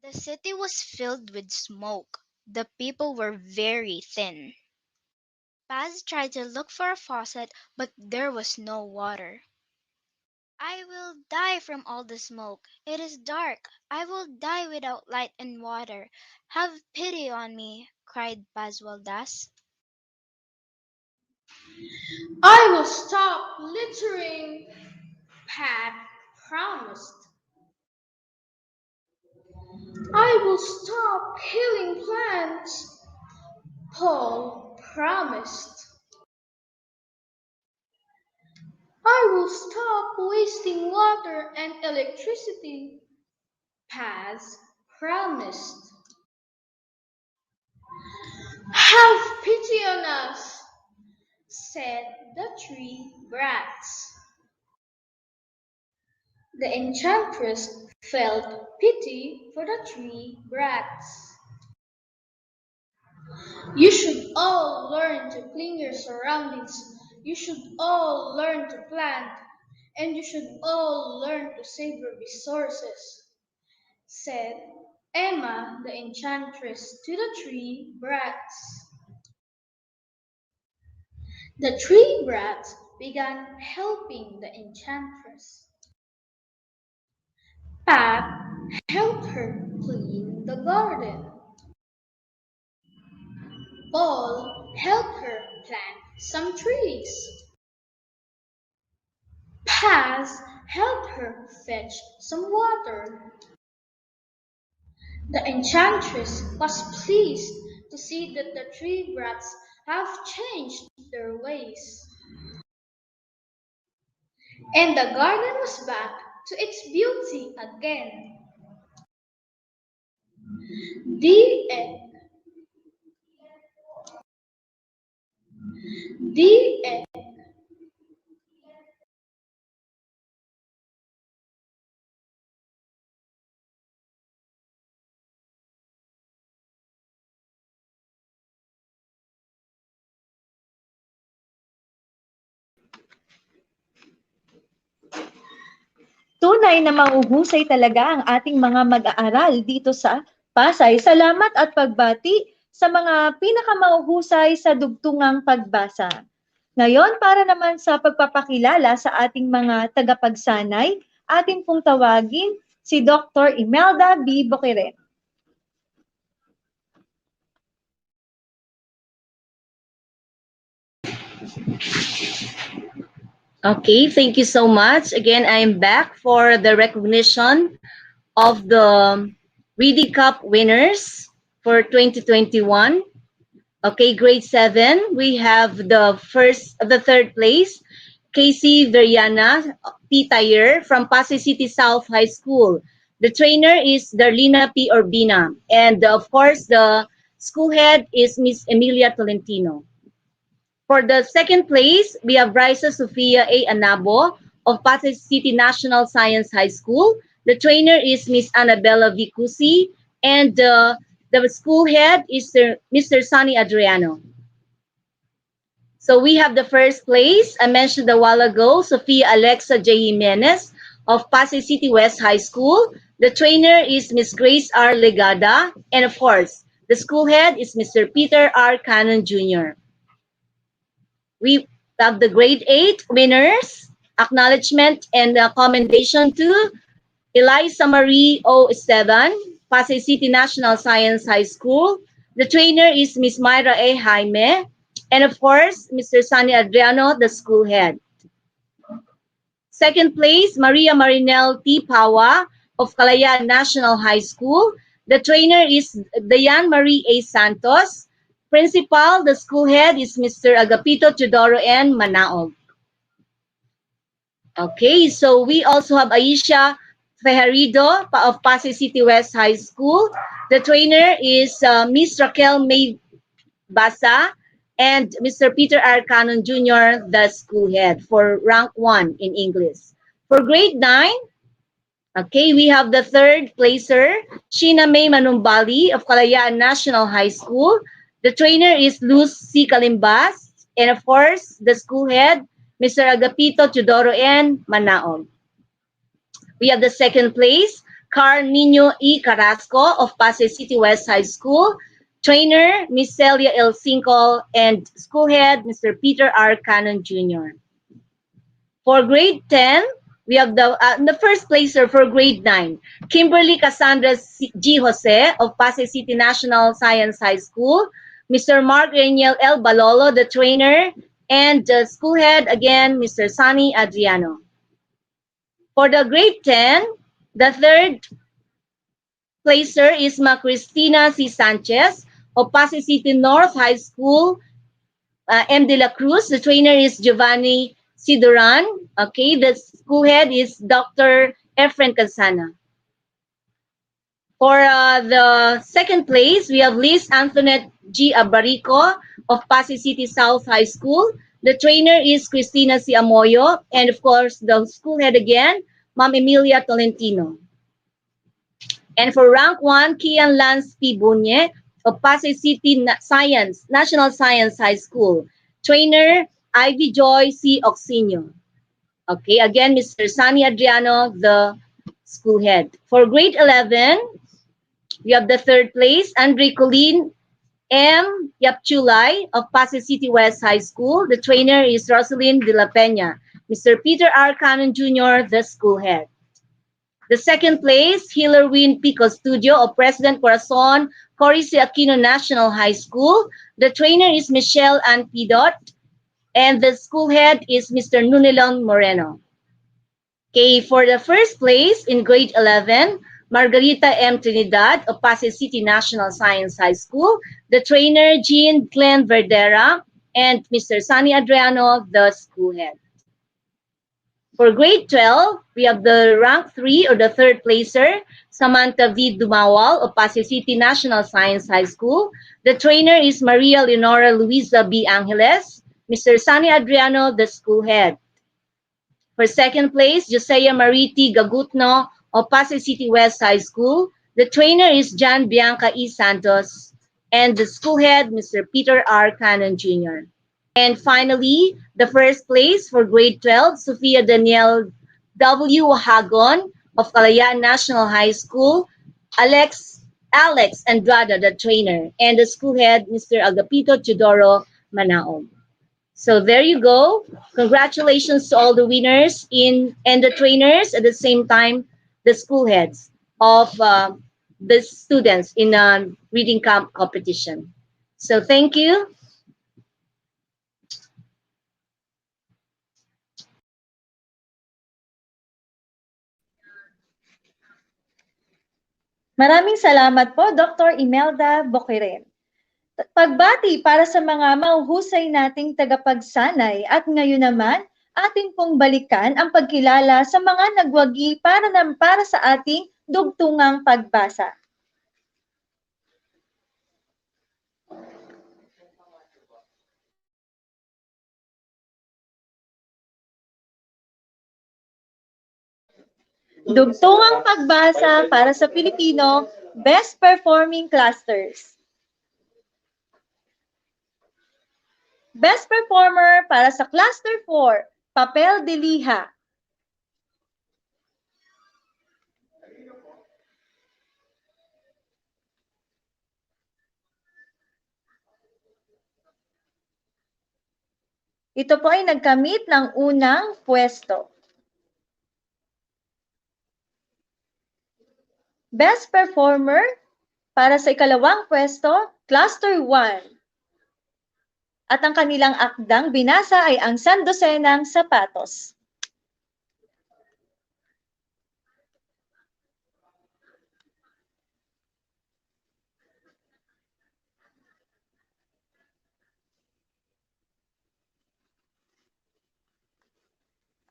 The city was filled with smoke. The people were very thin. Paz tried to look for a faucet, but there was no water. I will die from all the smoke. It is dark. I will die without light and water. Have pity on me, cried Paswaldas. I will stop littering, Pat promised. I will stop killing plants, Paul promised. I will stop wasting water and electricity, Paz promised. Have pity on us, said the three brats. The enchantress felt pity for the three brats. You should all learn to clean your surroundings. You should all learn to plant. And you should all learn to save your resources, said Emma the Enchantress to the three brats. The three brats began helping the Enchantress. Pat helped her clean the garden. Paul helped her plant some trees. Paz helped her fetch some water. The enchantress was pleased to see that the three brats have changed their ways. And the garden was back to its beauty again. The end. The end. Tunay na mauhusay talaga ang ating mga mag-aaral dito sa Pasay. Salamat at pagbati sa mga pinakamauhusay sa dugtungang pagbasa. Ngayon, para naman sa pagpapakilala sa ating mga tagapagsanay, atin pong tawagin si Dr. Imelda B. Boqueret. Okay, thank you so much. Again, I'm back for the recognition of the Reading Cup winners for 2021. Okay, grade 7, we have the third place, Casey Veriana P. Tayer from Pasay City South High School. The trainer is Darlina P. Urbina. And of course, the school head is Miss Emilia Tolentino. For the second place, we have Brysa Sofia A. Anabo of Pasay City National Science High School. The trainer is Miss Annabella Vicusi, and the school head is Mr. Sonny Adriano. So we have the first place, I mentioned a while ago, Sofia Alexa J. Jimenez of Pasay City West High School. The trainer is Miss Grace R. Legada, and of course, the school head is Mr. Peter R. Cannon Jr. We have the grade 8 winners, acknowledgement and commendation to Eliza Marie O. Esteban, Pasay City National Science High School. The trainer is Miss Myra A. Jaime, and of course, Mr. Sonny Adriano, the school head. Second place, Maria Marinel T. Pawa of Kalayaan National High School. The trainer is Dayan Marie A. Santos. Principal, the school head is Mr. Agapito Teodoro N. Manaog. Okay, so we also have Aisha Fejerido of Pasay City West High School. The trainer is Miss Raquel May Basa and Mr. Peter R. Cannon Jr., the school head for rank 1 in English. For grade 9, okay, we have the third placer, Sheena May Manumbali of Kalayaan National High School. The trainer is Luz C. Kalimbas, and of course, the school head, Mr. Agapito Teodoro N. Manaog. We have the second place, Carl Nino E. Carrasco of Pasay City West High School. Trainer, Miss Celia L. Sincol, and school head, Mr. Peter R. Cannon Jr. For grade 10, we have the first placer for grade 9, Kimberly Cassandra G. Jose of Pasay City National Science High School. Mr. Mark Reniel L. Balolo, the trainer, and the school head, again, Mr. Sonny Adriano. For the grade 10, the third placer is Ma Cristina C. Sanchez of Pasay City North High School, M. De La Cruz. The trainer is Giovanni Sidoran. Okay, the school head is Dr. Efren Cansana. For the second place, we have Liz Antoinette G. Abarico of Pasay City South High School. The trainer is Cristina C. Amoyo. And of course, the school head again, Ma'am Emilia Tolentino. And for rank 1, Kian Lance P. Bunye of Pasay City National Science High School. Trainer, Ivy Joy C. Oxinio. Okay, again, Mr. Sunny Adriano, the school head. For grade 11, we have the third place, Andre Colleen M. Yapchulay of Pasay City West High School. The trainer is Rosalyn de la Peña. Mr. Peter R. Cannon Jr., the school head. The second place, Hillerwin Pico Studio of President Corazon Corice Aquino National High School. The trainer is Michelle Ann Pidot, and the school head is Mr. Nunilon Moreno. Okay, for the first place in grade 11, Margarita M. Trinidad of Pasay City National Science High School. The trainer, Jean Glenn Verdera, and Mr. Sunny Adriano, the school head. For grade 12, we have the rank 3 or the third placer, Samantha V. Dumawal of Pasay City National Science High School. The trainer is Maria Leonora Luisa B. Angeles. Mr. Sunny Adriano, the school head. For second place, Josea Mariti Gagutno of Pasay City West High School. The trainer is Jan Bianca E. Santos. And the school head, Mr. Peter R. Cannon Jr. And finally, the first place for grade 12, Sofia Danielle W. Hagon of Kalayaan National High School. Alex Andrada, the trainer. And the school head, Mr. Agapito Teodoro Manaog. So there you go. Congratulations to all the winners and the trainers, at the same time, the school heads of the students in a reading camp competition. So thank you. Maraming salamat po, Dr. Imelda Boquiren. Pagbati para sa mga mahuhusay nating tagapagsanay at ngayon naman, atin pong balikan ang pagkilala sa mga nagwagi para sa ating dugtungang pagbasa. Dugtungang pagbasa para sa Pilipino, Best Performing Clusters. Best Performer para sa Cluster 4, Papel de Liha. Ito po ay nagkamit ng unang pwesto. Best Performer para sa ikalawang pwesto, Cluster 1. At ang kanilang akdang binasa ay ang Sandosenang Sapatos.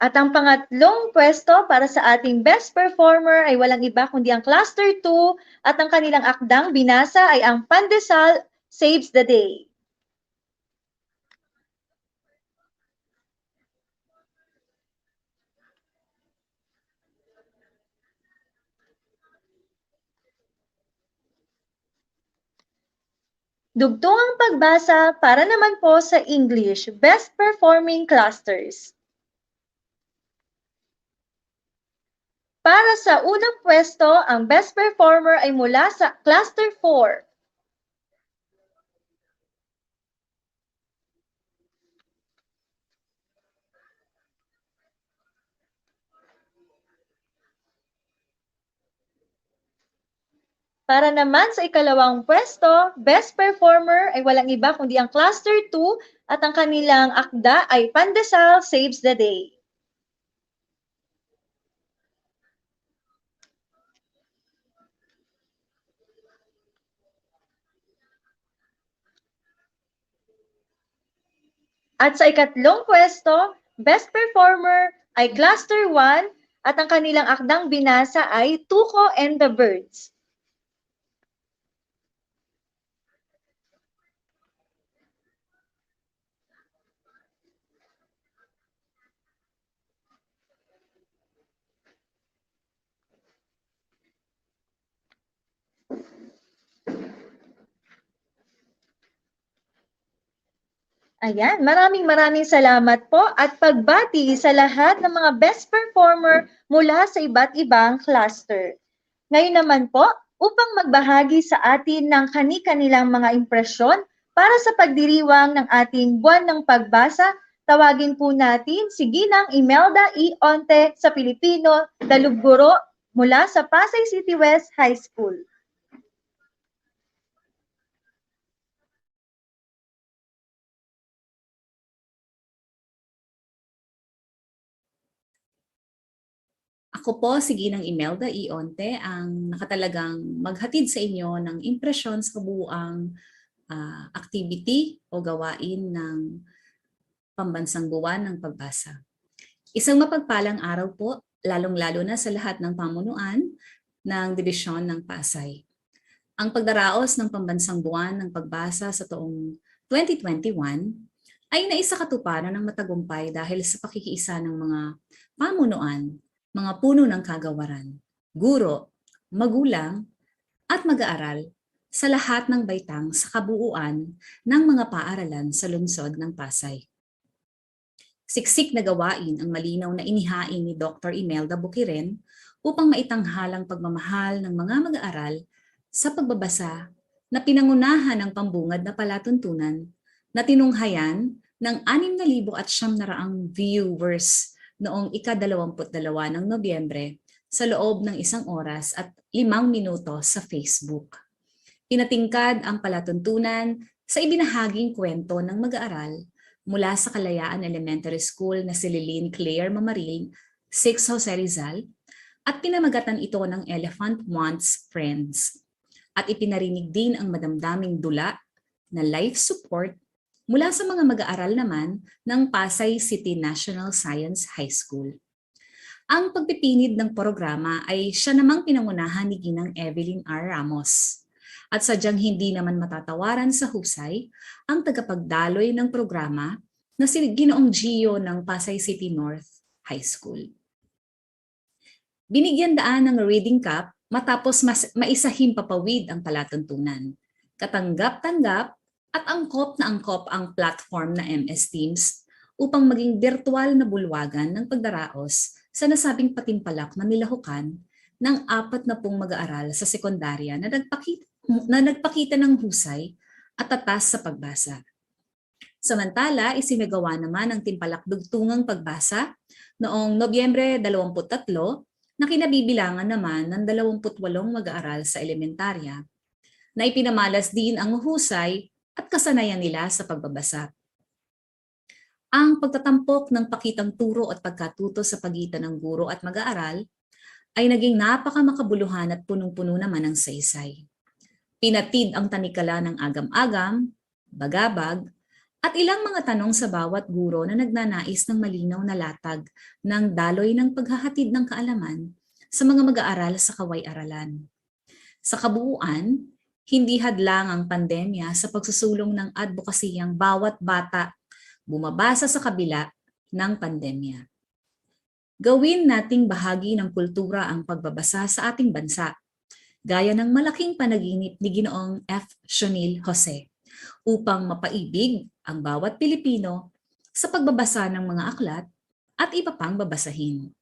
At ang pangatlong pwesto para sa ating Best Performer ay walang iba kundi ang Cluster 2 at ang kanilang akdang binasa ay ang Pandesal Saves the Day. Dugtungang pagbasa para naman po sa English, Best Performing Clusters. Para sa unang pwesto, ang Best Performer ay mula sa Cluster 4. Para naman sa ikalawang pwesto, Best Performer ay walang iba kundi ang Cluster 2 at ang kanilang akda ay Pandesal Saves the Day. At sa ikatlong pwesto, Best Performer ay Cluster 1 at ang kanilang akdang binasa ay Tuko and the Birds. Ayan, maraming salamat po at pagbati sa lahat ng mga best performer mula sa iba't ibang cluster. Ngayon naman po, upang magbahagi sa atin ng kani-kanilang mga impresyon para sa pagdiriwang ng ating buwan ng pagbasa, tawagin po natin si Ginang Imelda E. Onte sa Pilipino, Dalubguro mula sa Pasay City West High School. Ako po si Ginang Imelda Ionte, ang nakatalagang maghatid sa inyo ng impresyon sa kabuuang activity o gawain ng Pambansang Buwan ng Pagbasa. Isang mapagpalang araw po, lalong-lalo na sa lahat ng pamunuan ng Dibisyon ng Pasay. Ang pagdaraos ng Pambansang Buwan ng Pagbasa sa taong 2021 ay naisakatuparan ng matagumpay dahil sa pakikiisa ng mga pamunuan, mga puno ng kagawaran, guro, magulang, at mag-aaral sa lahat ng baitang sa kabuuan ng mga paaralan sa lungsod ng Pasay. Siksik na gawain ang malinaw na inihain ni Dr. Imelda Bukiren upang maitanghalang pagmamahal ng mga mag-aaral sa pagbabasa na pinangunahan ng pambungad na palatuntunan na tinunghayan ng 6,900 viewers noong ika-22 ng Nobyembre sa loob ng 1 oras at 5 minuto sa Facebook. Pinatingkad ang palatuntunan sa ibinahaging kwento ng mag-aaral mula sa Kalayaan Elementary School na si Lilene Claire Mamaril, 6 Jose Rizal, at pinamagatan ito ng Elephant Wants Friends. At ipinarinig din ang madamdaming dula na life support mula sa mga mag-aaral naman ng Pasay City National Science High School. Ang pagpipinid ng programa ay siya namang pinangunahan ni Ginang Evelyn R. Ramos. At sadyang hindi naman matatawaran sa husay ang tagapagdaloy ng programa na si Ginoong Gio ng Pasay City North High School. Binigyan daan ng reading cup matapos maisahim papawid ang palatuntunan. Katanggap-tanggap at angkop na angkop ang platform na MS Teams upang maging virtual na bulwagan ng pagdaraos sa nasabing patimpalak na nilahukan ng 40 mag-aaral sa sekundarya na nagpakita ng husay at tatas sa pagbasa. Samantala, isinagawa naman ang timpalak dugtungang pagbasa noong Nobyembre 23 na kinabibilangan naman ng 28 mag-aaral sa elementarya na ipinamalas din ang husay at kasanayan nila sa pagbabasa. Ang pagtatampok ng pakitang turo at pagkatuto sa pagitan ng guro at mag-aaral ay naging napakamakabuluhan at punong-puno naman ng saysay. Pinatid ang tanikala ng agam-agam, bagabag, at ilang mga tanong sa bawat guro na nagnanais ng malinaw na latag ng daloy ng paghahatid ng kaalaman sa mga mag-aaral sa kaway-aralan. Sa kabuuan, hindi hadlang ang pandemya sa pagsusulong ng advokasiyang bawat bata bumabasa sa kabila ng pandemya. Gawin nating bahagi ng kultura ang pagbabasa sa ating bansa, gaya ng malaking panaginip ni Ginoong F. Shonil Jose, upang mapaibig ang bawat Pilipino sa pagbabasa ng mga aklat at iba pang babasahin.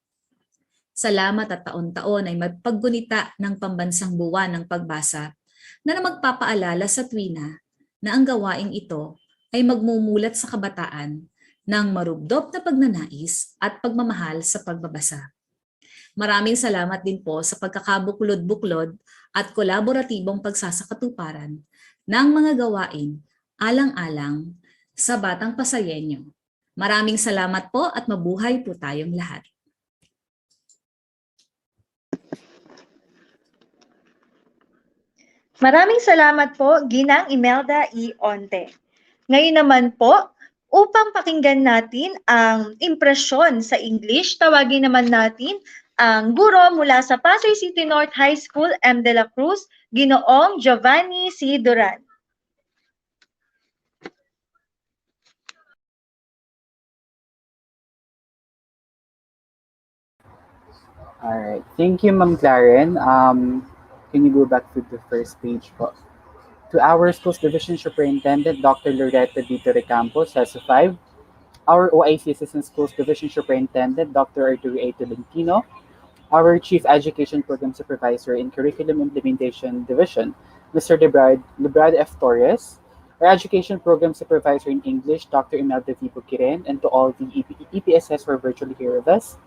Salamat at taon-taon ay magpaggunita ng Pambansang Buwan ng Pagbasa na magpapaalala sa tuwina na ang gawaing ito ay magmumulat sa kabataan ng marubdob na pagnanais at pagmamahal sa pagbabasa. Maraming salamat din po sa pagkakabuklod-buklod at kolaboratibong pagsasakatuparan ng mga gawain alang-alang sa Batang Pasayenyo. Maraming salamat po at mabuhay po tayong lahat. Maraming salamat po, Ginang Imelda E. Onte. Ngayon naman po, upang pakinggan natin ang impresyon sa English, tawagin naman natin ang guro mula sa Pasay City North High School, M. de la Cruz, Ginoong Giovanni C. Duran. All right. Thank you, Ma'am Claren. Can you go back to the first page po? To our Schools Division Superintendent, Dr. Loretta Dito Recampo, CESO 5. Our OIC Assistant Schools Division Superintendent, Dr. Arturo A. Tolentino. Our Chief Education Program Supervisor in Curriculum Implementation Division, Mr. Lebrad F. Torres. Our Education Program Supervisor in English, Dr. Imelda V. Bukiren, and to all the EPSS who are virtually here with us.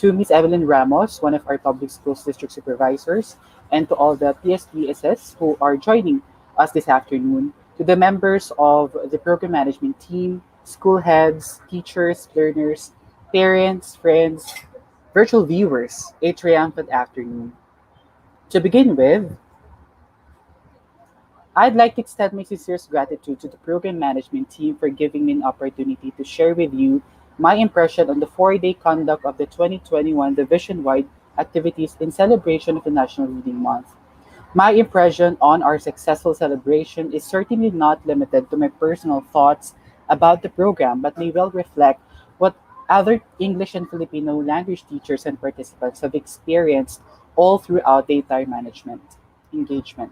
To Ms. Evelyn Ramos, one of our public schools district supervisors, and to all the PSDSS who are joining us this afternoon, to the members of the program management team, school heads, teachers, learners, parents, friends, virtual viewers, a triumphant afternoon. To begin with, I'd like to extend my sincerest gratitude to the program management team for giving me an opportunity to share with you my impression on the 4-day conduct of the 2021 division-wide activities in celebration of the National Reading Month. My impression on our successful celebration is certainly not limited to my personal thoughts about the program, but may well reflect what other English and Filipino language teachers and participants have experienced all throughout the entire management engagement.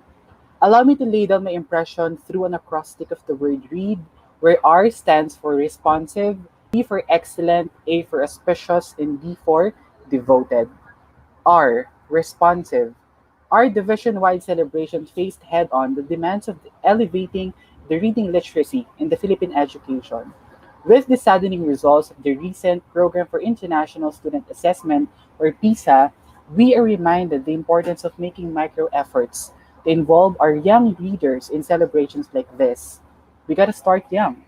Allow me to lay down my impression through an acrostic of the word read, where R stands for responsive, E for excellent, A for auspicious, and D for devoted. R. Responsive. Our division-wide celebration faced head-on the demands of elevating the reading literacy in the Philippine education. With the saddening results of the recent Program for International Student Assessment, or PISA, we are reminded the importance of making micro efforts to involve our young readers in celebrations like this. We gotta start young.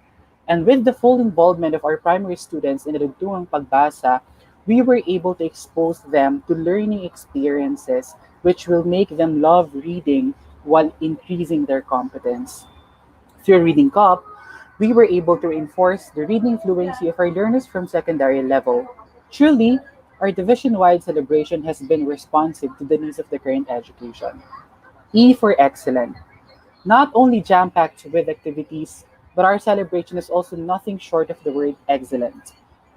And with the full involvement of our primary students in the Dugtungang Pagbasa, we were able to expose them to learning experiences which will make them love reading while increasing their competence. Through Reading Cup, we were able to reinforce the reading fluency of our learners from secondary level. Truly, our division-wide celebration has been responsive to the needs of the current education. E for excellent. Not only jam-packed with activities, but our celebration is also nothing short of the word excellent.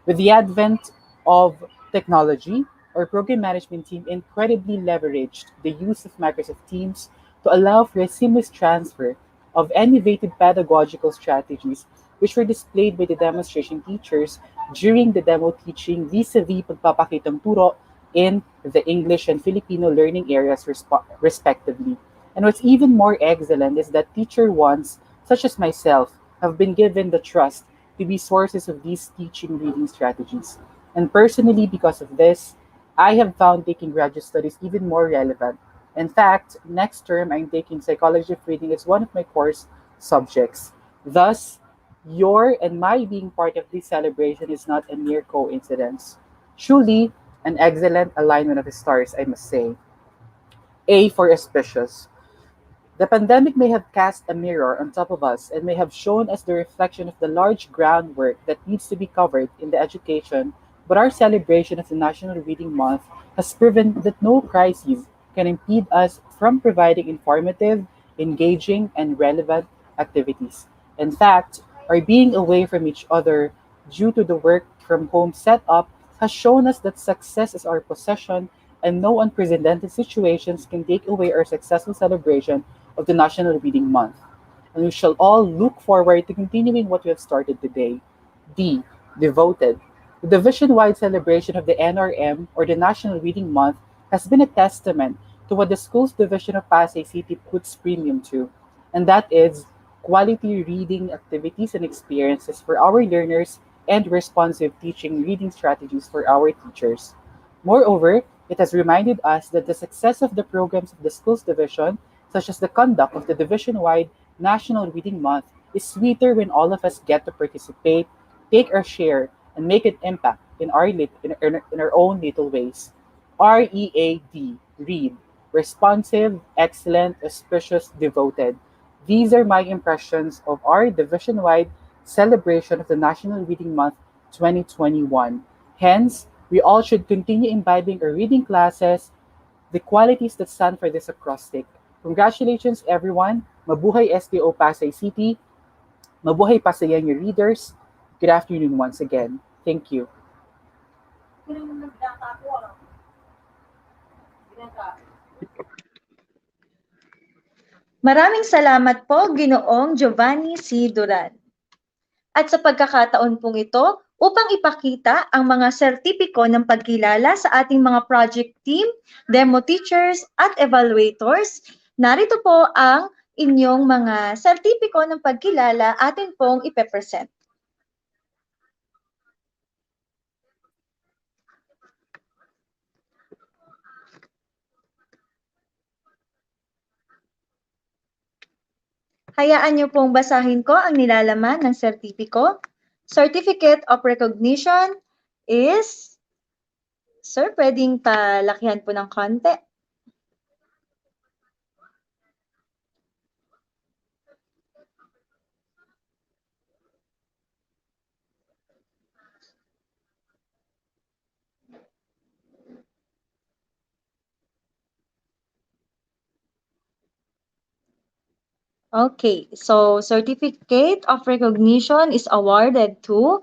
With the advent of technology, our program management team incredibly leveraged the use of Microsoft Teams to allow for a seamless transfer of innovative pedagogical strategies which were displayed by the demonstration teachers during the demo teaching vis-a-vis pagpapakitang turo in the English and Filipino learning areas respectively. And what's even more excellent is that teacher ones, such as myself, have been given the trust to be sources of these teaching reading strategies. And personally, because of this, I have found taking graduate studies even more relevant. In fact, next term, I'm taking psychology of reading as one of my course subjects. Thus, your and my being part of this celebration is not a mere coincidence. Truly, an excellent alignment of the stars, I must say. A for auspicious. The pandemic may have cast a mirror on top of us and may have shown us the reflection of the large groundwork that needs to be covered in the education, but our celebration of the National Reading Month has proven that no crises can impede us from providing informative, engaging, and relevant activities. In fact, our being away from each other due to the work from home setup has shown us that success is our possession and no unprecedented situations can take away our successful celebration of the National Reading Month, and we shall all look forward to continuing what we have started today. D. Devoted. The division-wide celebration of the NRM, or the National Reading Month, has been a testament to what the school's division of Pasay City puts premium to, and that is quality reading activities and experiences for our learners and responsive teaching reading strategies for our teachers. Moreover, it has reminded us that the success of the programs of the schools division, such as the conduct of the division-wide National Reading Month, is sweeter when all of us get to participate, take our share, and make an impact in our own little ways. READ, read, responsive, excellent, auspicious, devoted. These are my impressions of our division-wide celebration of the National Reading Month 2021. Hence, we all should continue imbibing our reading classes, the qualities that stand for this acrostic. Congratulations, everyone. Mabuhay STO Pasay City. Mabuhay Pasayan readers. Good afternoon once again. Thank you. Maraming salamat po, Ginoong Giovanni C. Duran. At sa pagkakataon pong ito, upang ipakita ang mga sertipiko ng pagkilala sa ating mga project team, demo teachers, at evaluators, narito po ang inyong mga sertipiko ng pagkilala atin pong ipepresent. Hayaan niyo pong basahin ko ang nilalaman ng sertipiko. Certificate of Recognition is, sir, pwedeng palakihan po ng konti. Okay, so Certificate of Recognition is awarded to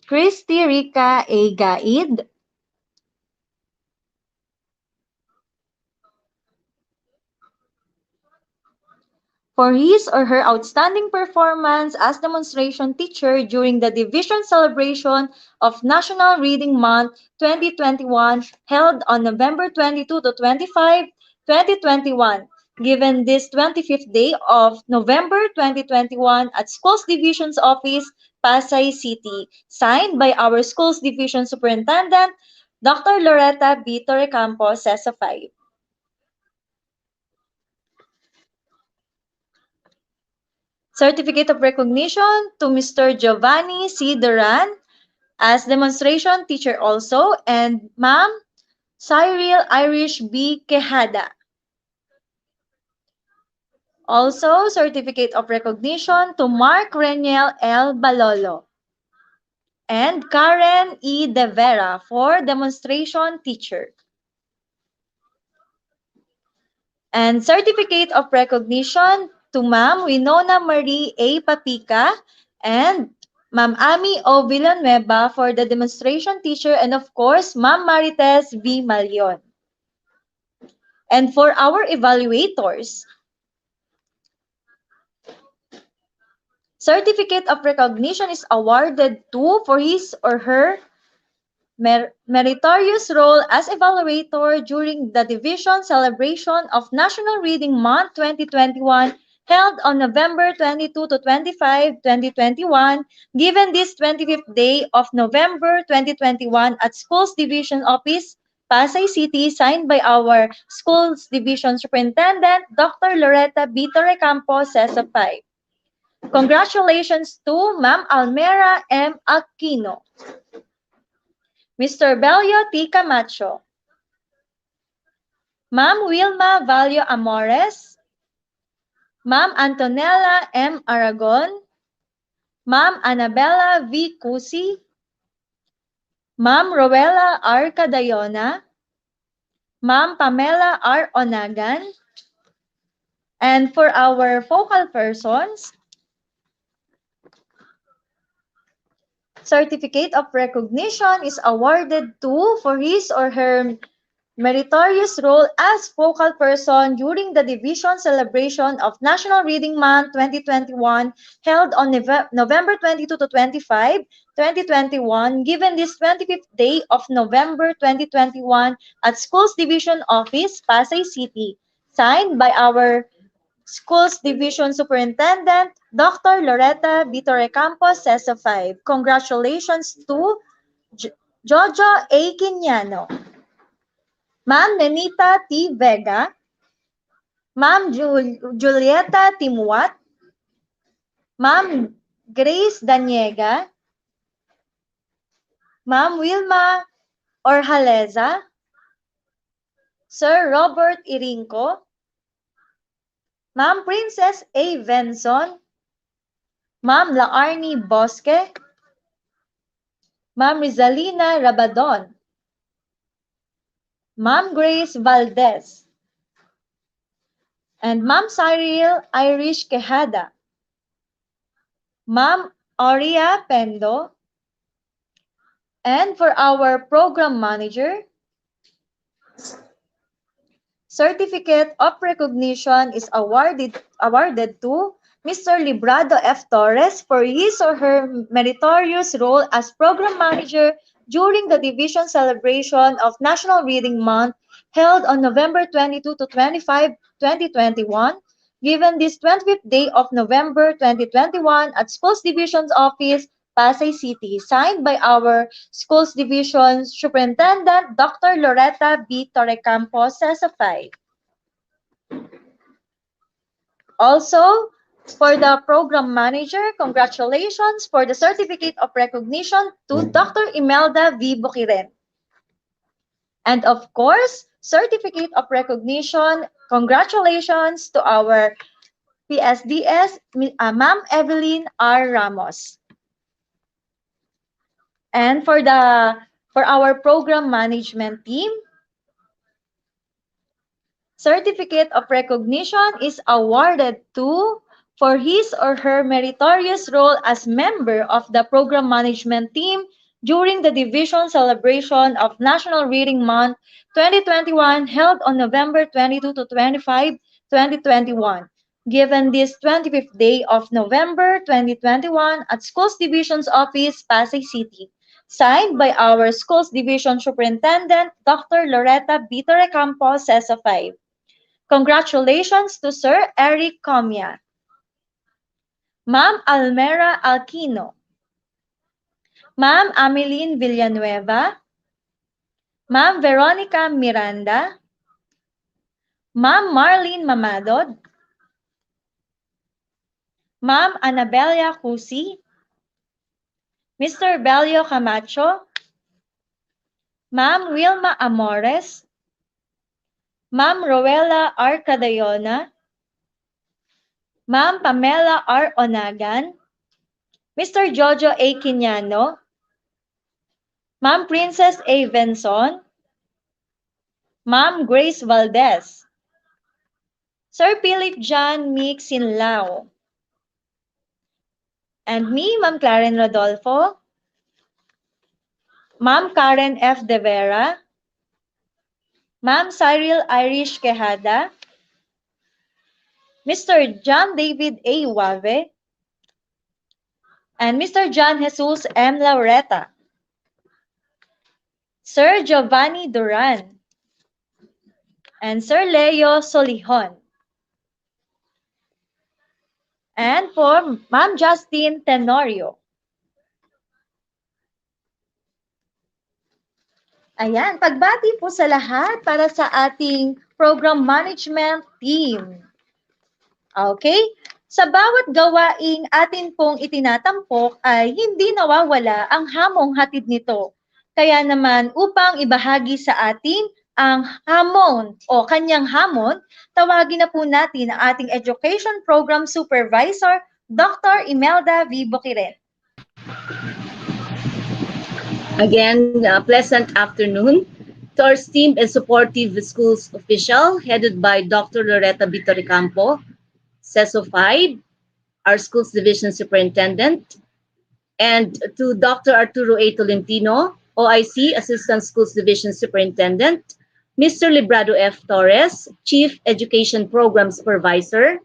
Christy Rica A. Gaid, for his or her outstanding performance as demonstration teacher during the division celebration of National Reading Month 2021 held on November 22 to 25, 2021. Given this 25th day of November 2021 at Schools Division's Office, Pasay City, signed by our Schools Division Superintendent, Dr. Loretta B. Torrecampo, CESA 5. Certificate of Recognition to Mr. Giovanni C. Duran as demonstration teacher also, and Ma'am Cyril Irish B. Quejada. Also, Certificate of Recognition to Mark Reniel L. Balolo and Karen E. De Vera for demonstration teacher. And Certificate of Recognition to Ma'am Winona Marie A. Papica and Ma'am Ami O. Villanueva for the demonstration teacher, and of course, Ma'am Marites V. Malion. And for our evaluators, Certificate of Recognition is awarded to for his or her meritorious role as evaluator during the division celebration of National Reading Month 2021 held on November 22 to 25, 2021, given this 25th day of November 2021 at Schools Division Office, Pasay City, signed by our Schools Division Superintendent, Dr. Loretta B. Torrecampo, CESA 5. Congratulations to Ma'am Almera M. Aquino, Mr. Belio T. Camacho, Ma'am Wilma Valio Amores, Ma'am Antonella M. Aragon, Ma'am Annabella V. Cusi, Ma'am Rowella R. Cadayona, Ma'am Pamela R. Onagan, and for our focal persons, Certificate of Recognition is awarded to for his or her meritorious role as focal person during the division celebration of National Reading Month 2021 held on November 22 to 25, 2021, given this 25th day of November 2021 at Schools Division Office, Pasay City, signed by our Schools Division Superintendent, Dr. Loretta B. Torrecampo, CESA 5. Congratulations to Jojo A. Quiniano, Ma'am Nenita T. Vega, Ma'am Julieta Timuat, Ma'am Grace Daniega, Ma'am Wilma Orjaleza, Sir Robert Irinco, Ma'am Princess A. Venson, Ma'am Laarni Bosque, Ma'am Rizalina Rabadon, Ma'am Grace Valdez, and Ma'am Cyril Irish Quejada, Ma'am Aurea Pendo, and for our program manager, Certificate of Recognition is awarded to Mr. Librado F. Torres for his or her meritorious role as Program Manager during the Division Celebration of National Reading Month held on November 22 to 25, 2021, given this 25th day of November 2021 at Schools Division's Office, Pasay City, signed by our Schools Division Superintendent Dr. Loretta B. Torrecampo, CESA 5. Also, for the program manager, congratulations for the certificate of recognition to Dr. Imelda V. Bukiren. And of course, certificate of recognition, congratulations to our PSDS, Ma'am Evelyn R. Ramos. And for our program management team, certificate of recognition is awarded to for his or her meritorious role as member of the program management team during the division celebration of National Reading Month 2021 held on November 22 to 25, 2021. Given this 25th day of November 2021 at Schools Division's Office, Pasay City. Signed by our Schools Division Superintendent, Dr. Loretta B. Torrecampo, CESA 5. Congratulations to Sir Eric Comia, Ma'am Almera Alquino, Ma'am Ameline Villanueva, Ma'am Veronica Miranda, Ma'am Marlene Mamadod, Ma'am Anabella Cusi, Mr. Belio Camacho, Ma'am Wilma Amores, Ma'am Rowella R. Cadayona, Ma'am Pamela R. Onagan, Mr. Jojo A. Quiniano, Ma'am Princess A. Venson, Ma'am Grace Valdez, Sir Philip John Meek Sinlao, and me, Ma'am Claren Rodolfo, Ma'am Karen F. De Vera, Ma'am Cyril Irish Quejada, Mr. John David A. Wave, and Mr. John Jesus M. Laureta, Sir Giovanni Duran, and Sir Leo Solihon, and for Ma'am Justine Tenorio. Ayan, pagbati po sa lahat para sa ating program management team. Okay? Sa bawat gawaing atin pong itinatampok ay hindi nawawala ang hamong hatid nito. Kaya naman upang ibahagi sa atin ang hamon o kanyang hamon, tawagin na po natin ang ating Education Program Supervisor, Dr. Imelda V. Bukiren. Again, pleasant afternoon to our esteemed and supportive schools official headed by Dr. Loretta B. Torrecampo, CESO 5, our schools division superintendent, and to Dr. Arturo A. Tolentino, OIC, Assistant Schools Division Superintendent, Mr. Librado F. Torres, Chief Education Program Supervisor,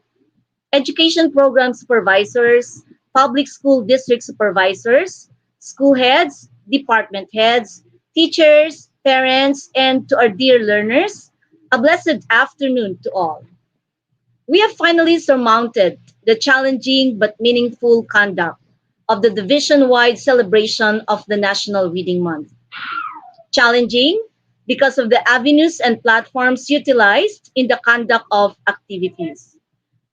Education Program Supervisors, Public School District Supervisors, school heads, department heads, teachers, parents, and to our dear learners, a blessed afternoon to all. We have finally surmounted the challenging but meaningful conduct of the division-wide celebration of the National Reading Month. Challenging because of the avenues and platforms utilized in the conduct of activities.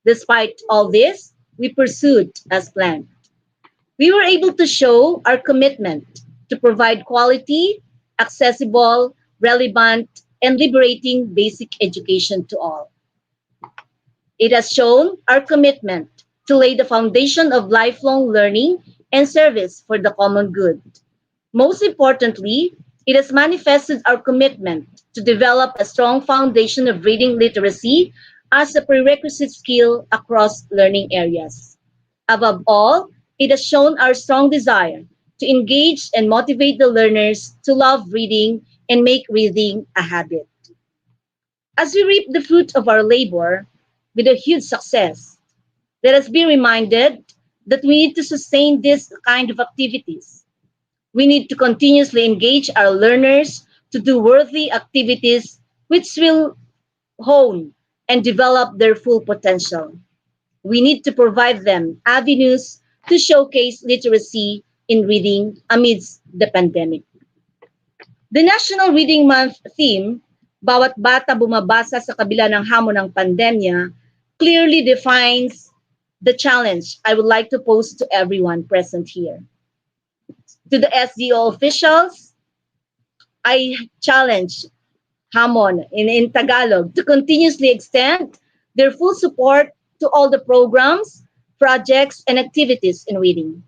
Despite all this, we pursued as planned. We were able to show our commitment to provide quality, accessible, relevant, and liberating basic education to all. It has shown our commitment to lay the foundation of lifelong learning and service for the common good. Most importantly, it has manifested our commitment to develop a strong foundation of reading literacy as a prerequisite skill across learning areas. Above all, it has shown our strong desire to engage and motivate the learners to love reading and make reading a habit. As we reap the fruit of our labor with a huge success, let us be reminded that we need to sustain this kind of activities. We need to continuously engage our learners to do worthy activities which will hone and develop their full potential. We need to provide them avenues to showcase literacy in reading amidst the pandemic. The National Reading Month theme, Bawat Bata Bumabasa sa Kabila ng Hamon ng Pandemya, clearly defines the challenge I would like to pose to everyone present here. To the SDO officials, I challenge Hamon in Tagalog to continuously extend their full support to all the programs, projects, and activities in reading.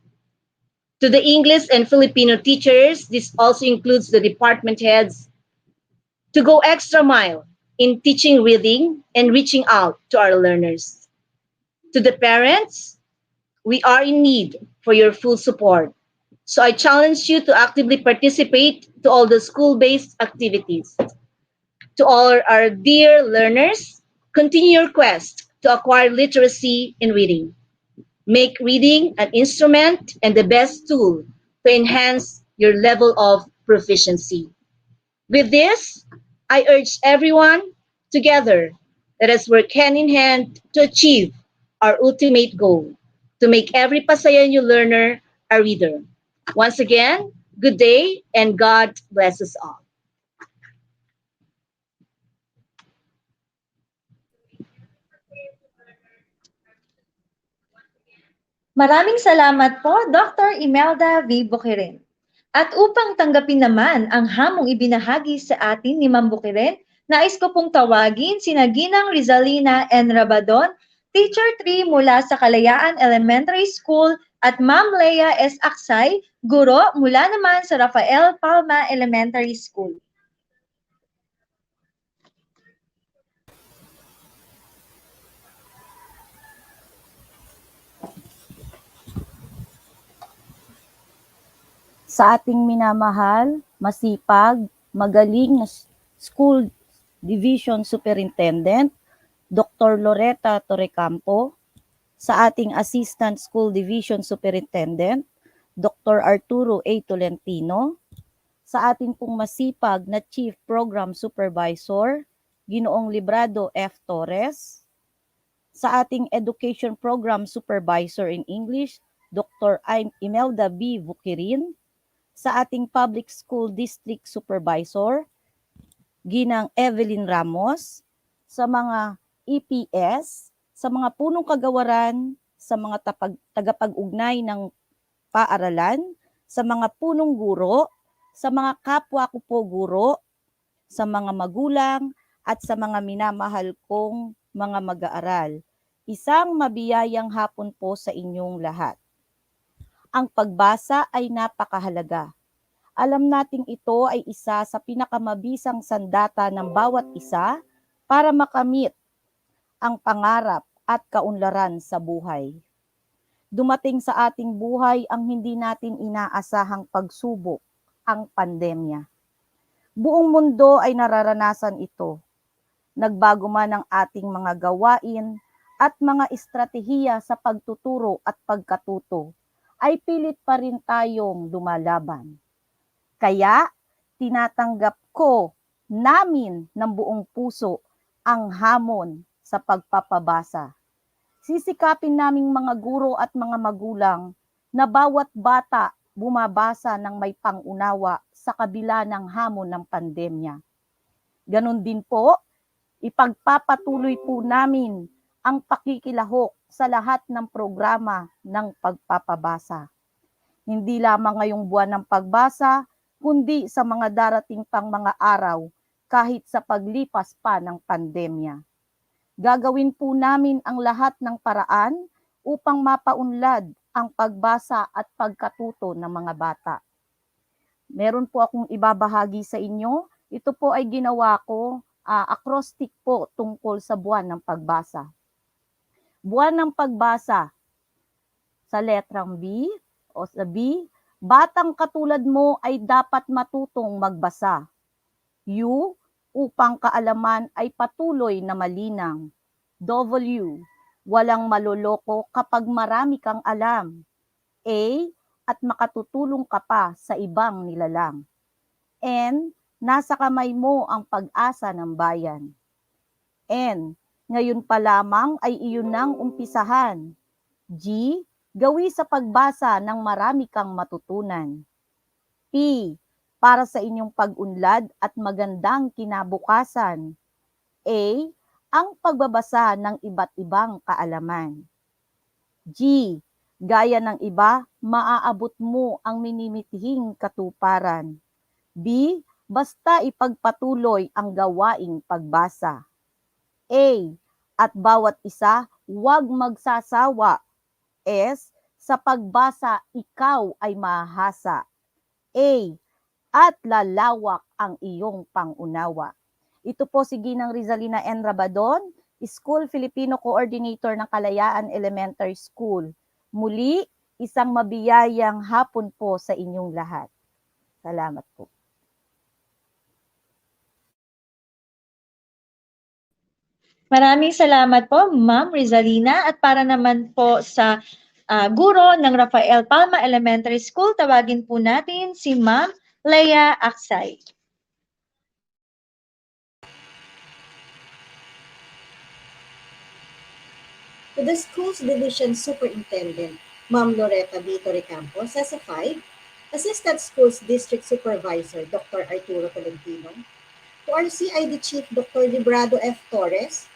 To the English and Filipino teachers, this also includes the department heads, to go extra mile in teaching reading and reaching out to our learners. To the parents, we are in need for your full support. So I challenge you to actively participate to all the school-based activities. To all our dear learners, continue your quest to acquire literacy in reading. Make reading an instrument and the best tool to enhance your level of proficiency. With this, I urge everyone together, let us work hand in hand to achieve our ultimate goal, to make every Pasayanyo learner a reader. Once again, good day and God bless us all. Maraming salamat po, Dr. Imelda V. Bukirin. At upang tanggapin naman ang hamong ibinahagi sa atin ni Ma'am Bukirin, nais ko pong tawagin si Ginang Rizalina N. Rabadon, Teacher 3 mula sa Kalayaan Elementary School at Ma'am Leia S. Aksay, guro mula naman sa Rafael Palma Elementary School. Sa ating minamahal, masipag, magaling na School Division Superintendent, Dr. Loretta Torrecampo, sa ating Assistant School Division Superintendent, Dr. Arturo A. Tolentino, sa ating pong masipag na Chief Program Supervisor, Ginoong Librado F. Torres, sa ating Education Program Supervisor in English, Dr. Imelda B. Bukirin, sa ating Public School District Supervisor, Ginang Evelyn Ramos, sa mga EPS, sa mga punong kagawaran, sa mga tagapag-ugnay ng paaralan, sa mga punong guro, sa mga kapwa ko po guro, sa mga magulang, at sa mga minamahal kong mga mag-aaral. Isang mabiyayang hapon po sa inyong lahat. Ang pagbasa ay napakahalaga. Alam nating ito ay isa sa pinakamabisang sandata ng bawat isa para makamit ang pangarap at kaunlaran sa buhay. Dumating sa ating buhay ang hindi natin inaasahang pagsubok, ang pandemya. Buong mundo ay nararanasan ito. Nagbago man ang ating mga gawain at mga estratehiya sa pagtuturo at pagkatuto, ay pilit pa rin tayong lumalaban. Kaya, tinatanggap ko namin ng buong puso ang hamon sa pagpapabasa. Sisikapin naming mga guro at mga magulang na bawat bata bumabasa ng may pangunawa sa kabila ng hamon ng pandemya. Ganon din po, ipagpapatuloy po namin ang pakikilahok sa lahat ng programa ng pagpapabasa. Hindi lamang ngayong buwan ng pagbasa, kundi sa mga darating pang mga araw kahit sa paglipas pa ng pandemya. Gagawin po namin ang lahat ng paraan upang mapaunlad ang pagbasa at pagkatuto ng mga bata. Meron po akong ibabahagi sa inyo. Ito po ay ginawa ko acrostic po tungkol sa buwan ng pagbasa. Buwan ng pagbasa sa letrang B o sa B, batang katulad mo ay dapat matutong magbasa. U, upang kaalaman ay patuloy na malinang. W. Walang maloloko kapag marami kang alam. A. At makatutulong ka pa sa ibang nilalang. N. Nasa kamay mo ang pag-asa ng bayan. N. Ngayon pa lamang ay iyon nang umpisahan. G. Gawi sa pagbasa ng marami kang matutunan. P. Para sa inyong pag-unlad at magandang kinabukasan. A. Ang pagbabasa ng iba't ibang kaalaman. G. Gaya ng iba, maaabot mo ang minimitihing katuparan. B. Basta ipagpatuloy ang gawaing pagbasa. A. At bawat isa, huwag magsasawa. S. Sa pagbasa, ikaw ay mahasa. A. At lalawak ang iyong pangunawa. Ito po si Ginang Rizalina N. Rabadon, School Filipino Coordinator ng Kalayaan Elementary School. Muli, isang mabiyayang hapon po sa inyong lahat. Salamat po. Maraming salamat po, Ma'am Rizalina. At para naman po sa guro ng Rafael Palma Elementary School, tawagin po natin si Ma'am Leia Aksay. To the Schools Division Superintendent, Ma'am Loretta B. Torrecampo, SESA 5, Assistant Schools District Supervisor, Dr. Arturo Tolentino, to our CID Chief, Dr. Librado F. Torres,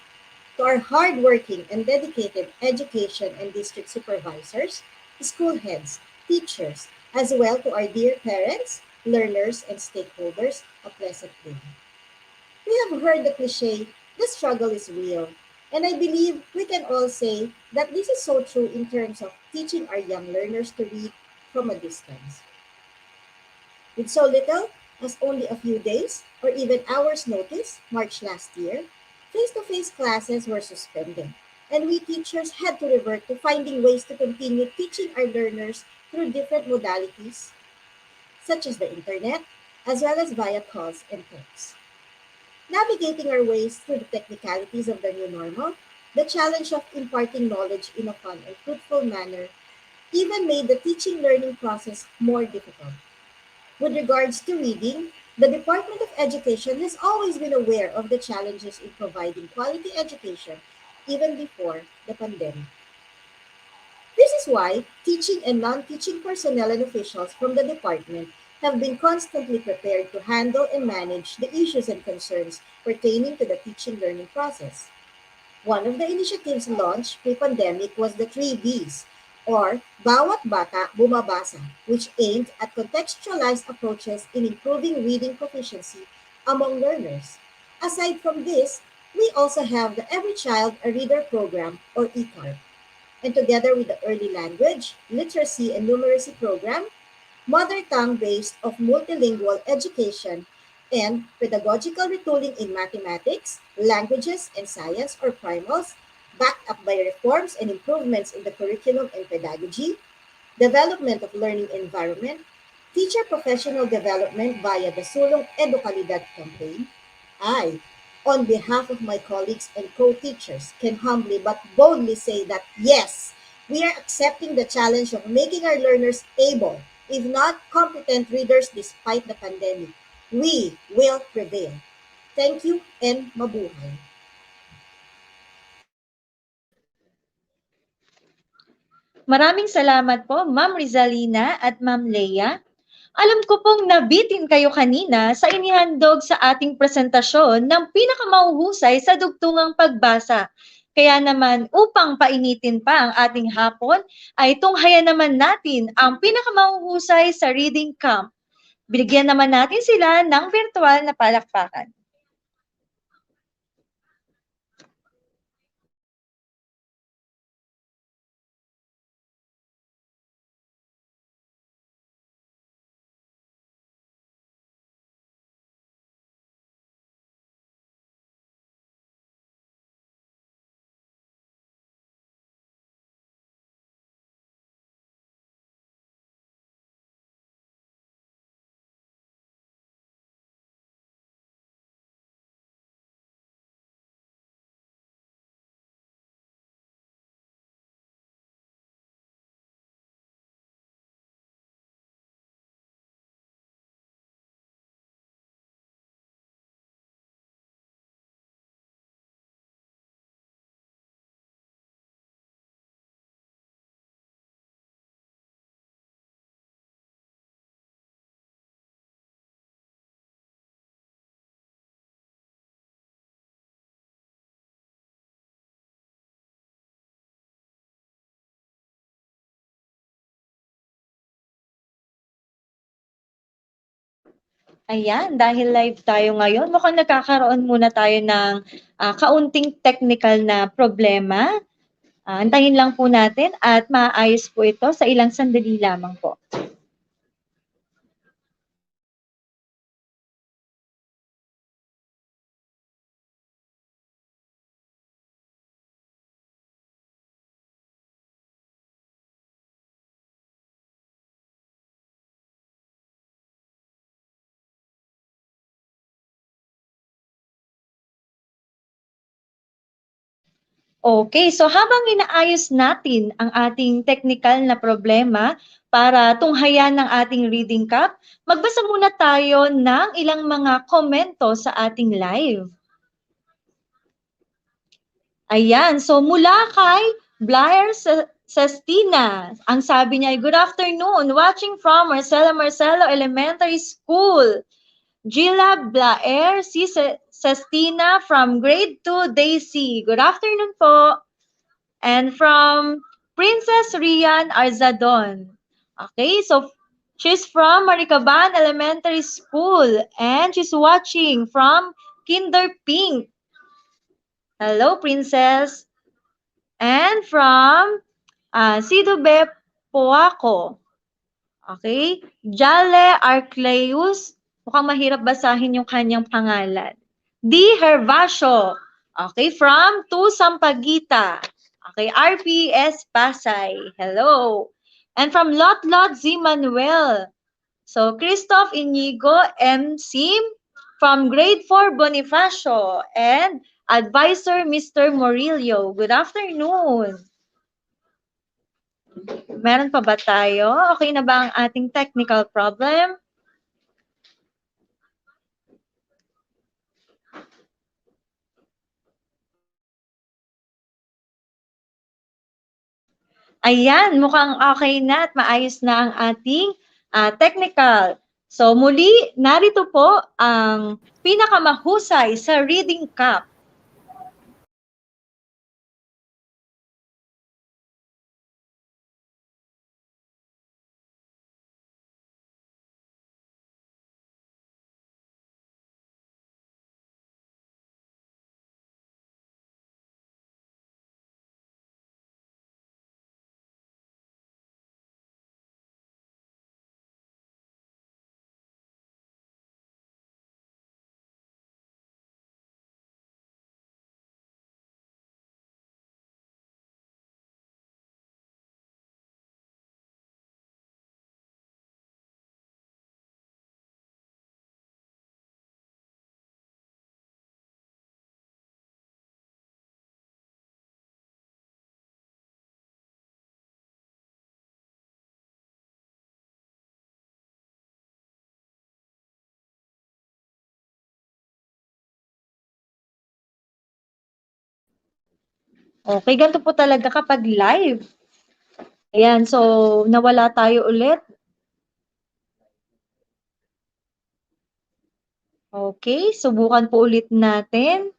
to our hardworking and dedicated education and district supervisors, school heads, teachers, as well to our dear parents, learners, and stakeholders, a pleasant day. We have heard the cliche, the struggle is real, and I believe we can all say that this is so true in terms of teaching our young learners to read from a distance. With so little as only a few days or even hours notice, March last year, face-to-face classes were suspended, and we teachers had to revert to finding ways to continue teaching our learners through different modalities, such as the internet, as well as via calls and texts. Navigating our ways through the technicalities of the new normal, the challenge of imparting knowledge in a fun and fruitful manner even made the teaching-learning process more difficult. With regards to reading, the Department of Education has always been aware of the challenges in providing quality education even before the pandemic. This is why teaching and non-teaching personnel and officials from the department have been constantly prepared to handle and manage the issues and concerns pertaining to the teaching-learning process. One of the initiatives launched pre-pandemic was the 3Bs, or Bawat Bata Bumabasa, which aimed at contextualized approaches in improving reading proficiency among learners. Aside from this, we also have the Every Child a Reader program, or ECARP. And together with the Early Language, Literacy and Numeracy program, mother tongue-based of multilingual education, and pedagogical retooling in mathematics, languages, and science, or primals, backed up by reforms and improvements in the curriculum and pedagogy, development of learning environment, teacher professional development via the Sulong Edukalidad campaign, I, on behalf of my colleagues and co-teachers, can humbly but boldly say that yes, we are accepting the challenge of making our learners able, if not competent readers despite the pandemic. We will prevail. Thank you and mabuhay. Maraming salamat po, Ma'am Rizalina at Ma'am Leia. Alam ko pong nabitin kayo kanina sa inihandog sa ating presentasyon ng pinakamahuhusay sa dugtungang pagbasa. Kaya naman, upang painitin pa ang ating hapon, ay tunghayan naman natin ang pinakamahuhusay sa reading camp. Binigyan naman natin sila ng virtual na palakpakan. Ayan, dahil live tayo ngayon, mukhang nagkakaroon muna tayo ng kaunting technical na problema. Antayin lang po natin at maayos po ito sa ilang sandali lamang po. Okay, so habang inaayos natin ang ating technical na problema para tunghayan ng ating reading cup, magbasa muna tayo ng ilang mga komento sa ating live. Ayan, so mula kay Blair Sestina, ang sabi niya, good afternoon, watching from Marcelo Elementary School. Gila Blair C. Sestina from grade 2 Daisy. Good afternoon po. And from Princess Rian Arzadon. Okay, so she's from Maricaban Elementary School and she's watching from Kinder Pink. Hello, Princess. And from Sidube Poaco. Okay, Jale Arcleus. Mukhang mahirap basahin yung kanyang pangalan. D. Hervasio. Okay, from To Sampaguita. Okay, RPS Pasay. Hello. And from Lot Z. Manuel. So, Christoph Inigo M. Sim from grade 4 Bonifacio and advisor Mr. Morillo. Good afternoon. Meron pa ba tayo? Okay na ba ang ating technical problem? Ayan, mukhang okay na at maayos na ang ating technical. So muli, narito po ang pinakamahusay sa reading cup. Okay, ganito po talaga kapag live. Ayan, so nawala tayo ulit. Okay, subukan po ulit natin.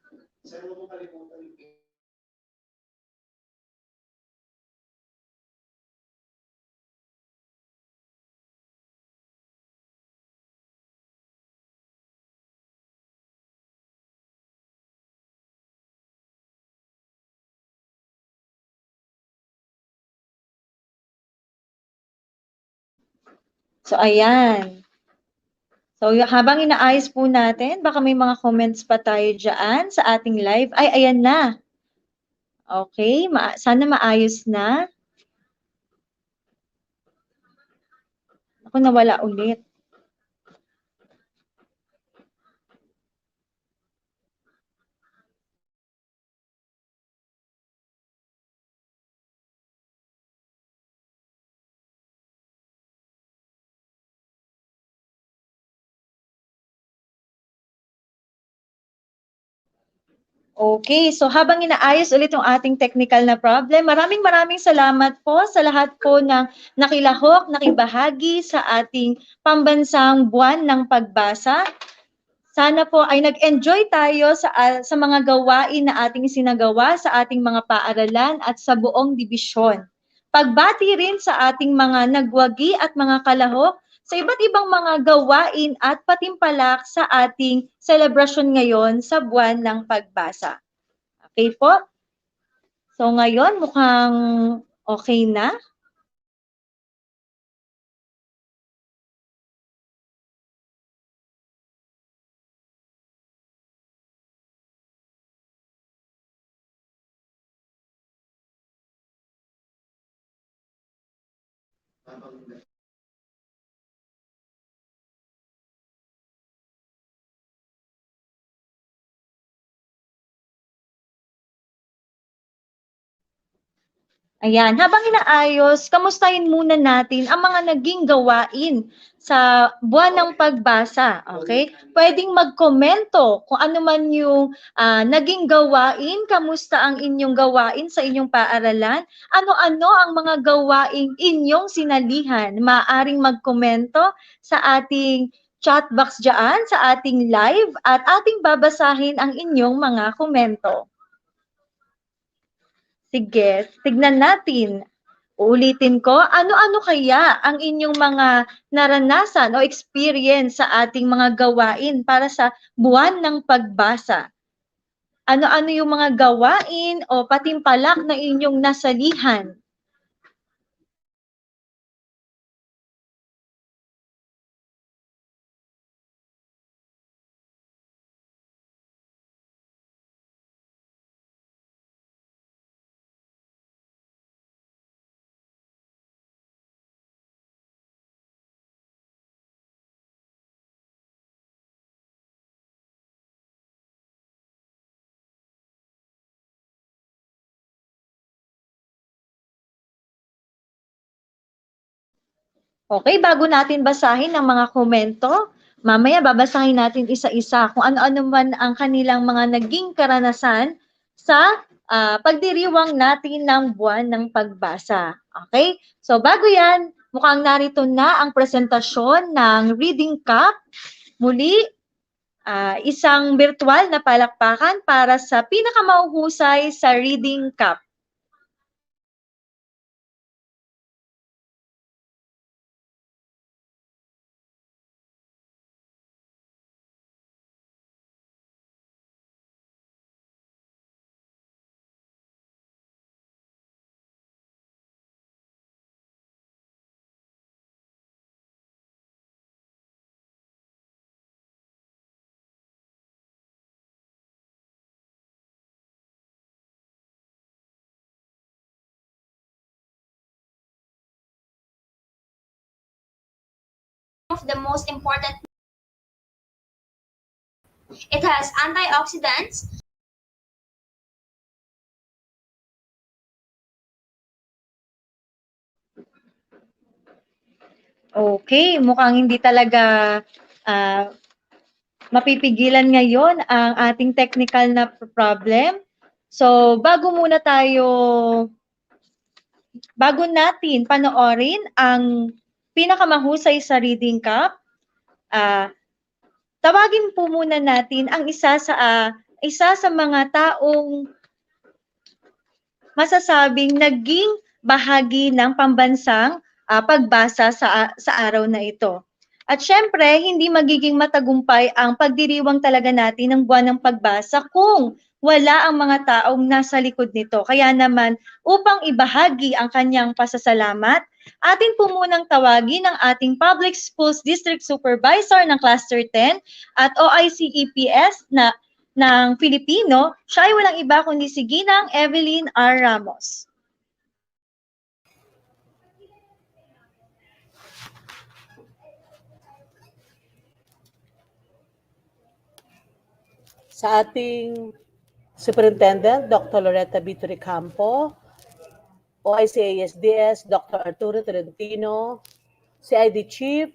So, ayan. So, habang inaayos po natin, baka may mga comments pa tayo dyan sa ating live. Ay, ayan na. Okay, sana maayos na. Ako nawala ulit. Okay, so habang inaayos ulit yung ating technical na problem, maraming salamat po sa lahat po ng nakilahok, nakibahagi sa ating Pambansang Buwan ng Pagbasa. Sana po ay nag-enjoy tayo sa mga gawain na ating sinagawa sa ating mga paaralan at sa buong dibisyon. Pagbati rin sa ating mga nagwagi at mga kalahok sa iba't ibang mga gawain at patimpalak sa ating selebrasyon ngayon sa buwan ng pagbasa. Okay po? So ngayon mukhang okay na. Ayan, habang inaayos, kamustahin muna natin ang mga naging gawain sa buwan ng pagbasa, okay? Pwedeng magkomento kung ano man yung naging gawain, kamusta ang inyong gawain sa inyong paaralan, ano-ano ang mga gawaing inyong sinalihan. Maaring magkomento sa ating chat box dyan, sa ating live, at ating babasahin ang inyong mga komento. Sige, tignan natin. Uulitin ko, ano-ano kaya ang inyong mga naranasan o experience sa ating mga gawain para sa buwan ng pagbasa? Ano-ano yung mga gawain o patimpalak na inyong nasalihan? Okay, bago natin basahin ang mga komento, mamaya babasahin natin isa-isa kung ano-ano man ang kanilang mga naging karanasan sa pagdiriwang natin ng buwan ng pagbasa. Okay? So bago yan, mukhang narito na ang presentasyon ng Reading Cup. Muli, isang virtual na palakpakan para sa pinakamahuhusay sa Reading Cup. Of the most important. It has antioxidants. Okay, mukhang hindi talaga mapipigilan ngayon ang ating technical na problem. So, bago natin panoorin ang pinakamahusay sa Reading Cup, tawagin po muna natin ang isa sa mga taong masasabing naging bahagi ng pambansang pagbasa sa araw na ito. At syempre, hindi magiging matagumpay ang pagdiriwang talaga natin ng buwan ng pagbasa kung wala ang mga taong nasa likod nito. Kaya naman, upang ibahagi ang kanyang pasasalamat, atin po munang tawagin ang ating Public Schools District Supervisor ng Cluster 10 at OIC-EPS ng Filipino, siya ay walang iba kundi si Ginang Evelyn R. Ramos. Sa ating Superintendent, Dr. Loretta B. Torrecampo, OICASDS, Dr. Arturo Tolentino, CID Chief,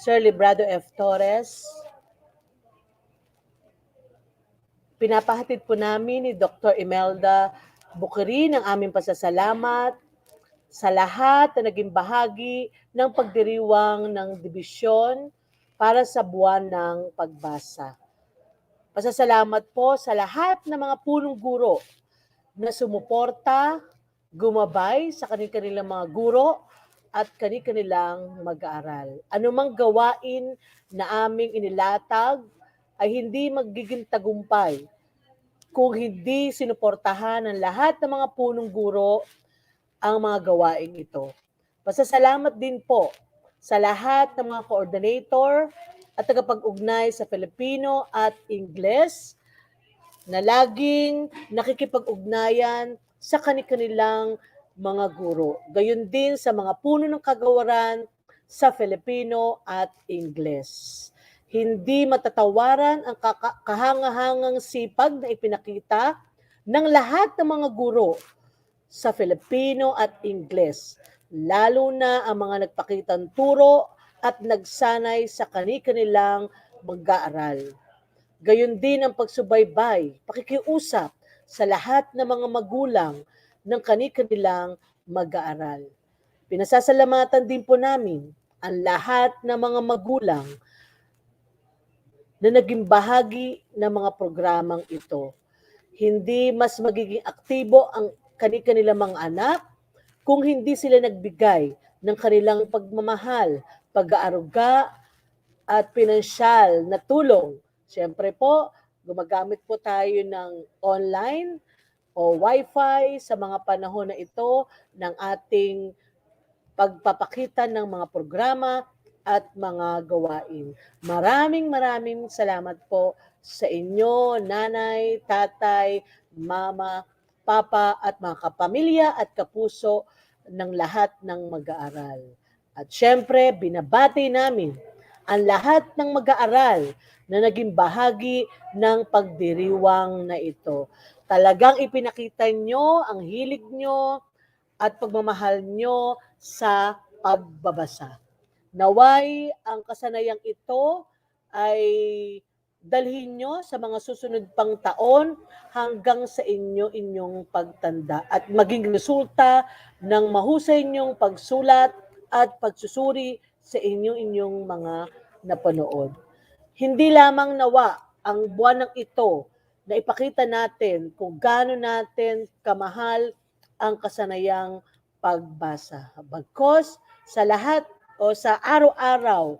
Sir Librado F. Torres. Pinapahatid po namin ni Dr. Imelda Bukiri ng aming pasasalamat sa lahat na naging bahagi ng pagdiriwang ng dibisyon para sa buwan ng pagbasa. Pasasalamat po sa lahat ng mga punong guro na sumuporta, gumabay sa kanilang mga guro at kani-kanilang mag-aaral. Anumang gawain na aming inilatag ay hindi magiging tagumpay kung hindi sinuportahan ng lahat ng mga punong guro ang mga gawain ito. Pasasalamat din po sa lahat ng mga coordinator at tagapag-ugnay sa Filipino at Ingles na laging nakikipag-ugnayan sa kanilang mga guro. Gayon din sa mga puno ng kagawaran sa Filipino at Ingles. Hindi matatawaran ang kahangahangang sipag na ipinakita ng lahat ng mga guro sa Filipino at Ingles, lalo na ang mga nagpakitang turo at nagsanay sa kanilang mag-aaral. Gayon din ang pagsubaybay, pakikiusap sa lahat ng mga magulang ng kanilang mag-aaral. Pinasasalamatan din po namin ang lahat ng mga magulang na naging bahagi ng mga programang ito. Hindi mas magiging aktibo ang kanilang mga anak kung hindi sila nagbigay ng kanilang pagmamahal, pag-aaruga at pinansyal na tulong. Siyempre po, gumagamit po tayo ng online o wifi sa mga panahon na ito ng ating pagpapakita ng mga programa at mga gawain. Maraming salamat po sa inyo, nanay, tatay, mama, papa at mga kapamilya at kapuso ng lahat ng mag-aaral. At syempre, binabati namin ang lahat ng mag-aaral na naging bahagi ng pagdiriwang na ito. Talagang ipinakita nyo ang hilig nyo at pagmamahal nyo sa pagbabasa. Naway ang kasanayang ito ay dalhin nyo sa mga susunod pang taon hanggang sa inyong pagtanda at maging resulta ng mahusay nyong pagsulat at pagsusuri sa inyong mga napanood. Hindi lamang nawa ang buwan ng ito na ipakita natin kung gaano natin kamahal ang kasanayang pagbasa. Bagkos sa lahat o sa araw-araw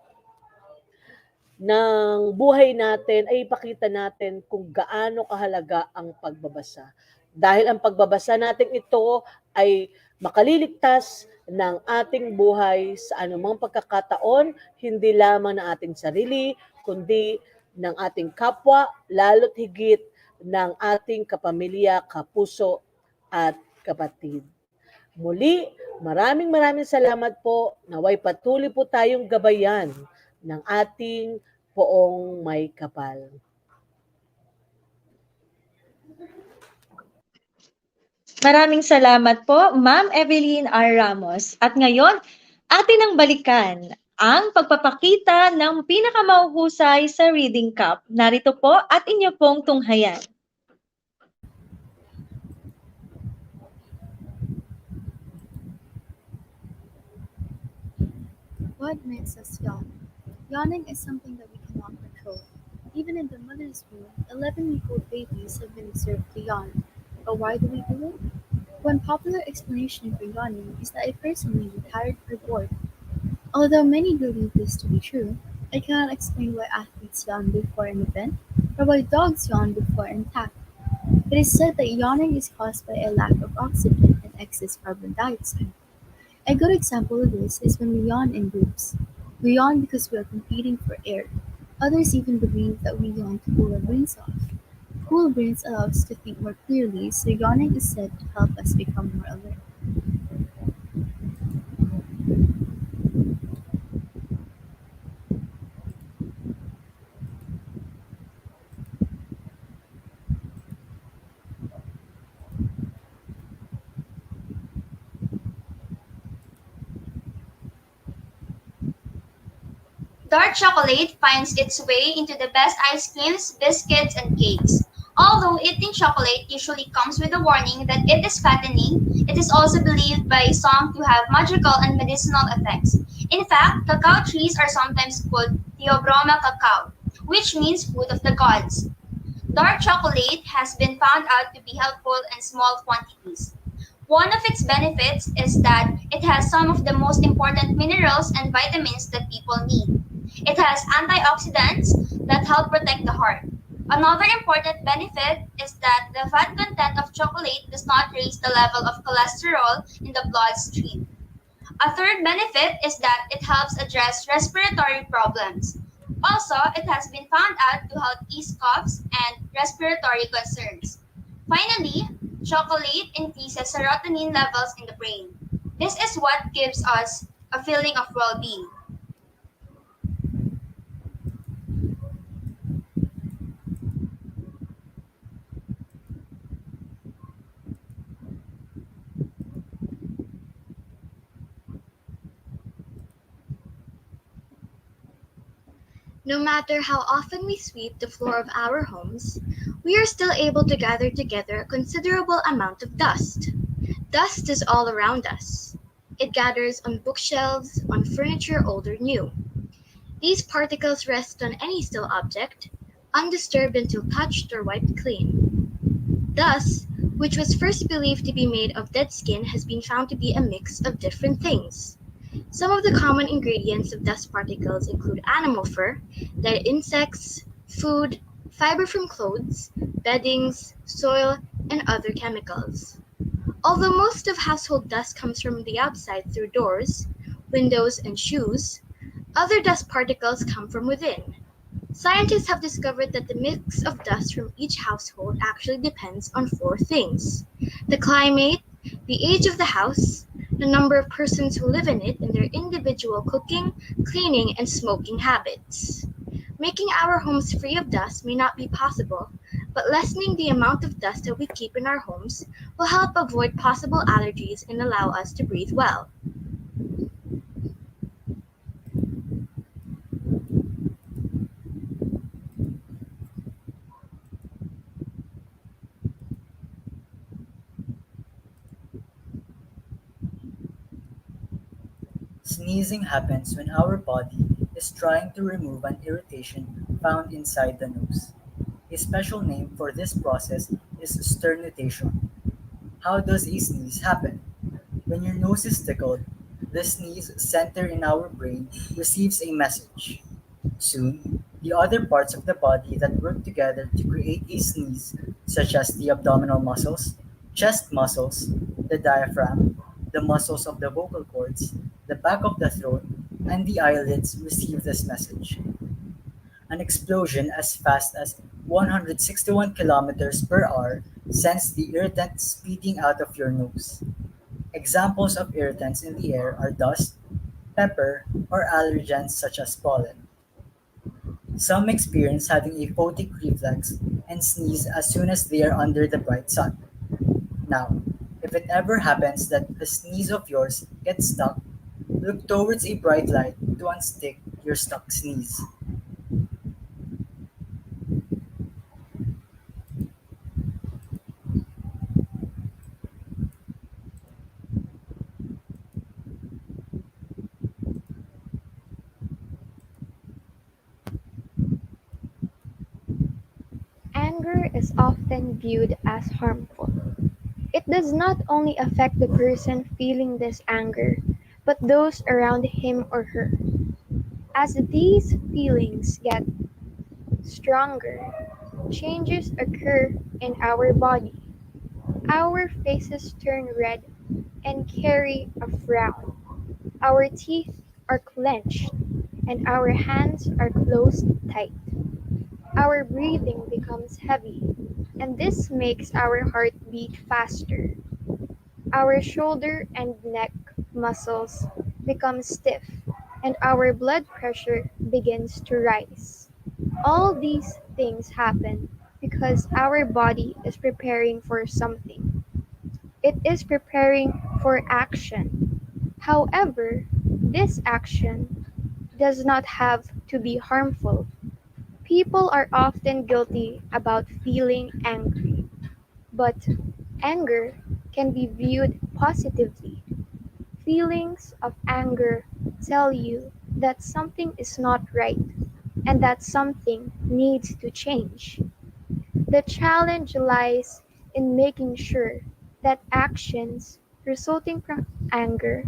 ng buhay natin ay ipakita natin kung gaano kahalaga ang pagbabasa. Dahil ang pagbabasa natin ito ay makaliligtas ng ating buhay sa anumang pagkakataon, hindi lamang ng ating sarili, kundi ng ating kapwa, lalo't higit ng ating kapamilya, kapuso at kapatid. Muli, maraming salamat po. Naway patuloy po tayong gabayan ng ating poong may kapal. Maraming salamat po, Ma'am Evelyn R. Ramos. At ngayon, atin ang balikan ang pagpapakita ng pinakamahuhusay sa Reading Cup. Narito po at inyo pong tunghayan. What makes us yawn? Yawning is something that we cannot control. Even in the mother's womb, 11-week-old babies have been observed to yawn. But why do we do it? One popular explanation for yawning is that I personally get tired or bored. Although many believe this to be true, I cannot explain why athletes yawn before an event or why dogs yawn before an attack. It is said that yawning is caused by a lack of oxygen and excess carbon dioxide. A good example of this is when we yawn in groups. We yawn because we are competing for air. Others even believe that we yawn to cool our brains off. Cool brains allow us to think more clearly, so yawning is said to help us become more alert. Dark chocolate finds its way into the best ice creams, biscuits, and cakes. Although eating chocolate usually comes with a warning that it is fattening, it is also believed by some to have magical and medicinal effects. In fact, cacao trees are sometimes called Theobroma cacao, which means food of the gods. Dark chocolate has been found out to be helpful in small quantities. One of its benefits is that it has some of the most important minerals and vitamins that people need. It has antioxidants that help protect the heart. Another important benefit is that the fat content of chocolate does not raise the level of cholesterol in the bloodstream. A third benefit is that it helps address respiratory problems. Also, it has been found out to help ease coughs and respiratory concerns. Finally, chocolate increases serotonin levels in the brain. This is what gives us a feeling of well being. No matter how often we sweep the floor of our homes, we are still able to gather together a considerable amount of dust. Dust is all around us. It gathers on bookshelves, on furniture old or new. These particles rest on any still object, undisturbed until touched or wiped clean. Dust, which was first believed to be made of dead skin, has been found to be a mix of different things. Some of the common ingredients of dust particles include animal fur, dead insects, food, fiber from clothes, beddings, soil, and other chemicals. Although most of household dust comes from the outside through doors, windows, and shoes, other dust particles come from within. Scientists have discovered that the mix of dust from each household actually depends on four things: the climate, the age of the house, the number of persons who live in it, and their individual cooking, cleaning, and smoking habits. Making our homes free of dust may not be possible, but lessening the amount of dust that we keep in our homes will help avoid possible allergies and allow us to breathe well. Sneezing happens when our body is trying to remove an irritation found inside the nose. A special name for this process is sternutation. How does a sneeze happen? When your nose is tickled, the sneeze center in our brain receives a message. Soon, the other parts of the body that work together to create a sneeze, such as the abdominal muscles, chest muscles, the diaphragm, the muscles of the vocal cords, the back of the throat, and the eyelids, receive this message. An explosion as fast as 161 kilometers per hour sends the irritant speeding out of your nose. Examples of irritants in the air are dust, pepper, or allergens such as pollen. Some experience having a photic reflex and sneeze as soon as they are under the bright sun. Now, if it ever happens that a sneeze of yours gets stuck, look towards a bright light to unstick your stuck sneeze. Anger is often viewed as harmful. It does not only affect the person feeling this anger, but those around him or her. As these feelings get stronger, changes occur in our body. Our faces turn red and carry a frown. Our teeth are clenched and our hands are closed tight. Our breathing becomes heavy, and this makes our heart beat faster. Our shoulder and neck muscles become stiff, and our blood pressure begins to rise. All these things happen because our body is preparing for something. It is preparing for action. However, this action does not have to be harmful. People are often guilty about feeling angry, but anger can be viewed positively. Feelings of anger tell you that something is not right and that something needs to change. The challenge lies in making sure that actions resulting from anger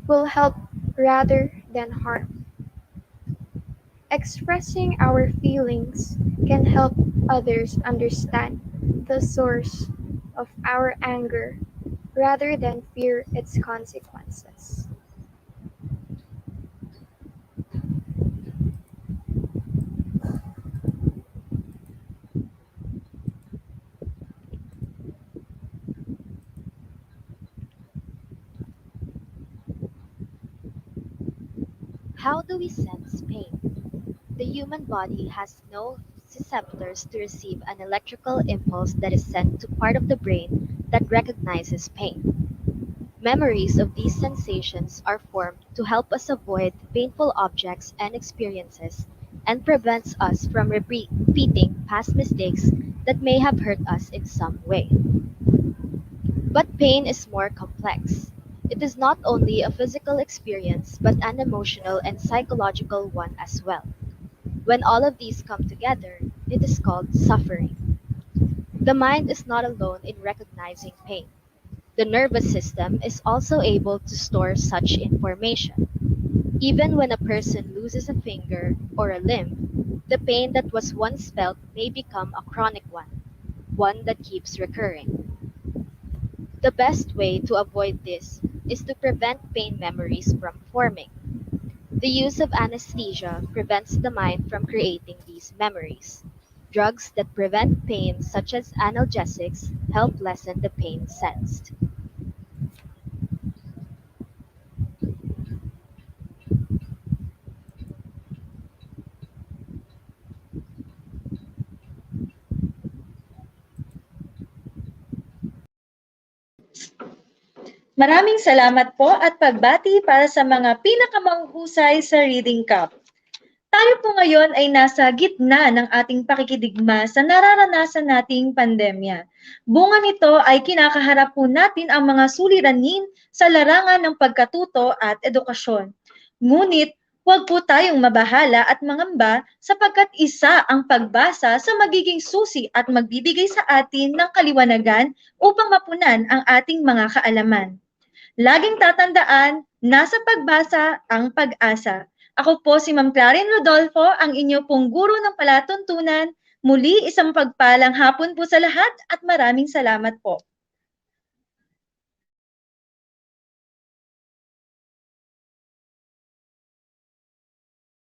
will help rather than harm. Expressing our feelings can help others understand the source of our anger rather than fear its consequences. How do we sense pain? The human body has no receptors to receive an electrical impulse that is sent to part of the brain that recognizes pain. Memories of these sensations are formed to help us avoid painful objects and experiences and prevents us from repeating past mistakes that may have hurt us in some way. But pain is more complex. It is not only a physical experience but an emotional and psychological one as well. When all of these come together, it is called suffering. The mind is not alone in recognizing pain. The nervous system is also able to store such information. Even when a person loses a finger or a limb, the pain that was once felt may become a chronic one that keeps recurring. The best way to avoid this is to prevent pain memories from forming. The use of anesthesia prevents the mind from creating these memories. Drugs that prevent pain, such as analgesics, help lessen the pain sensed. Maraming salamat po at pagbati para sa mga pinakamanghusay sa Reading Cup. Tayo po ngayon ay nasa gitna ng ating pakikidigma sa nararanasan nating pandemya. Bunga nito ay kinakaharap po natin ang mga suliranin sa larangan ng pagkatuto at edukasyon. Ngunit, huwag po tayong mabahala at mangamba sapagkat isa ang pagbasa sa magiging susi at magbibigay sa atin ng kaliwanagan upang mapunan ang ating mga kaalaman. Laging tatandaan, nasa pagbasa ang pag-asa. Ako po si Ma'am Clarin Rodolfo, ang inyo pong guro ng palatuntunan. Muli, isang pagpalang hapon po sa lahat at maraming salamat po.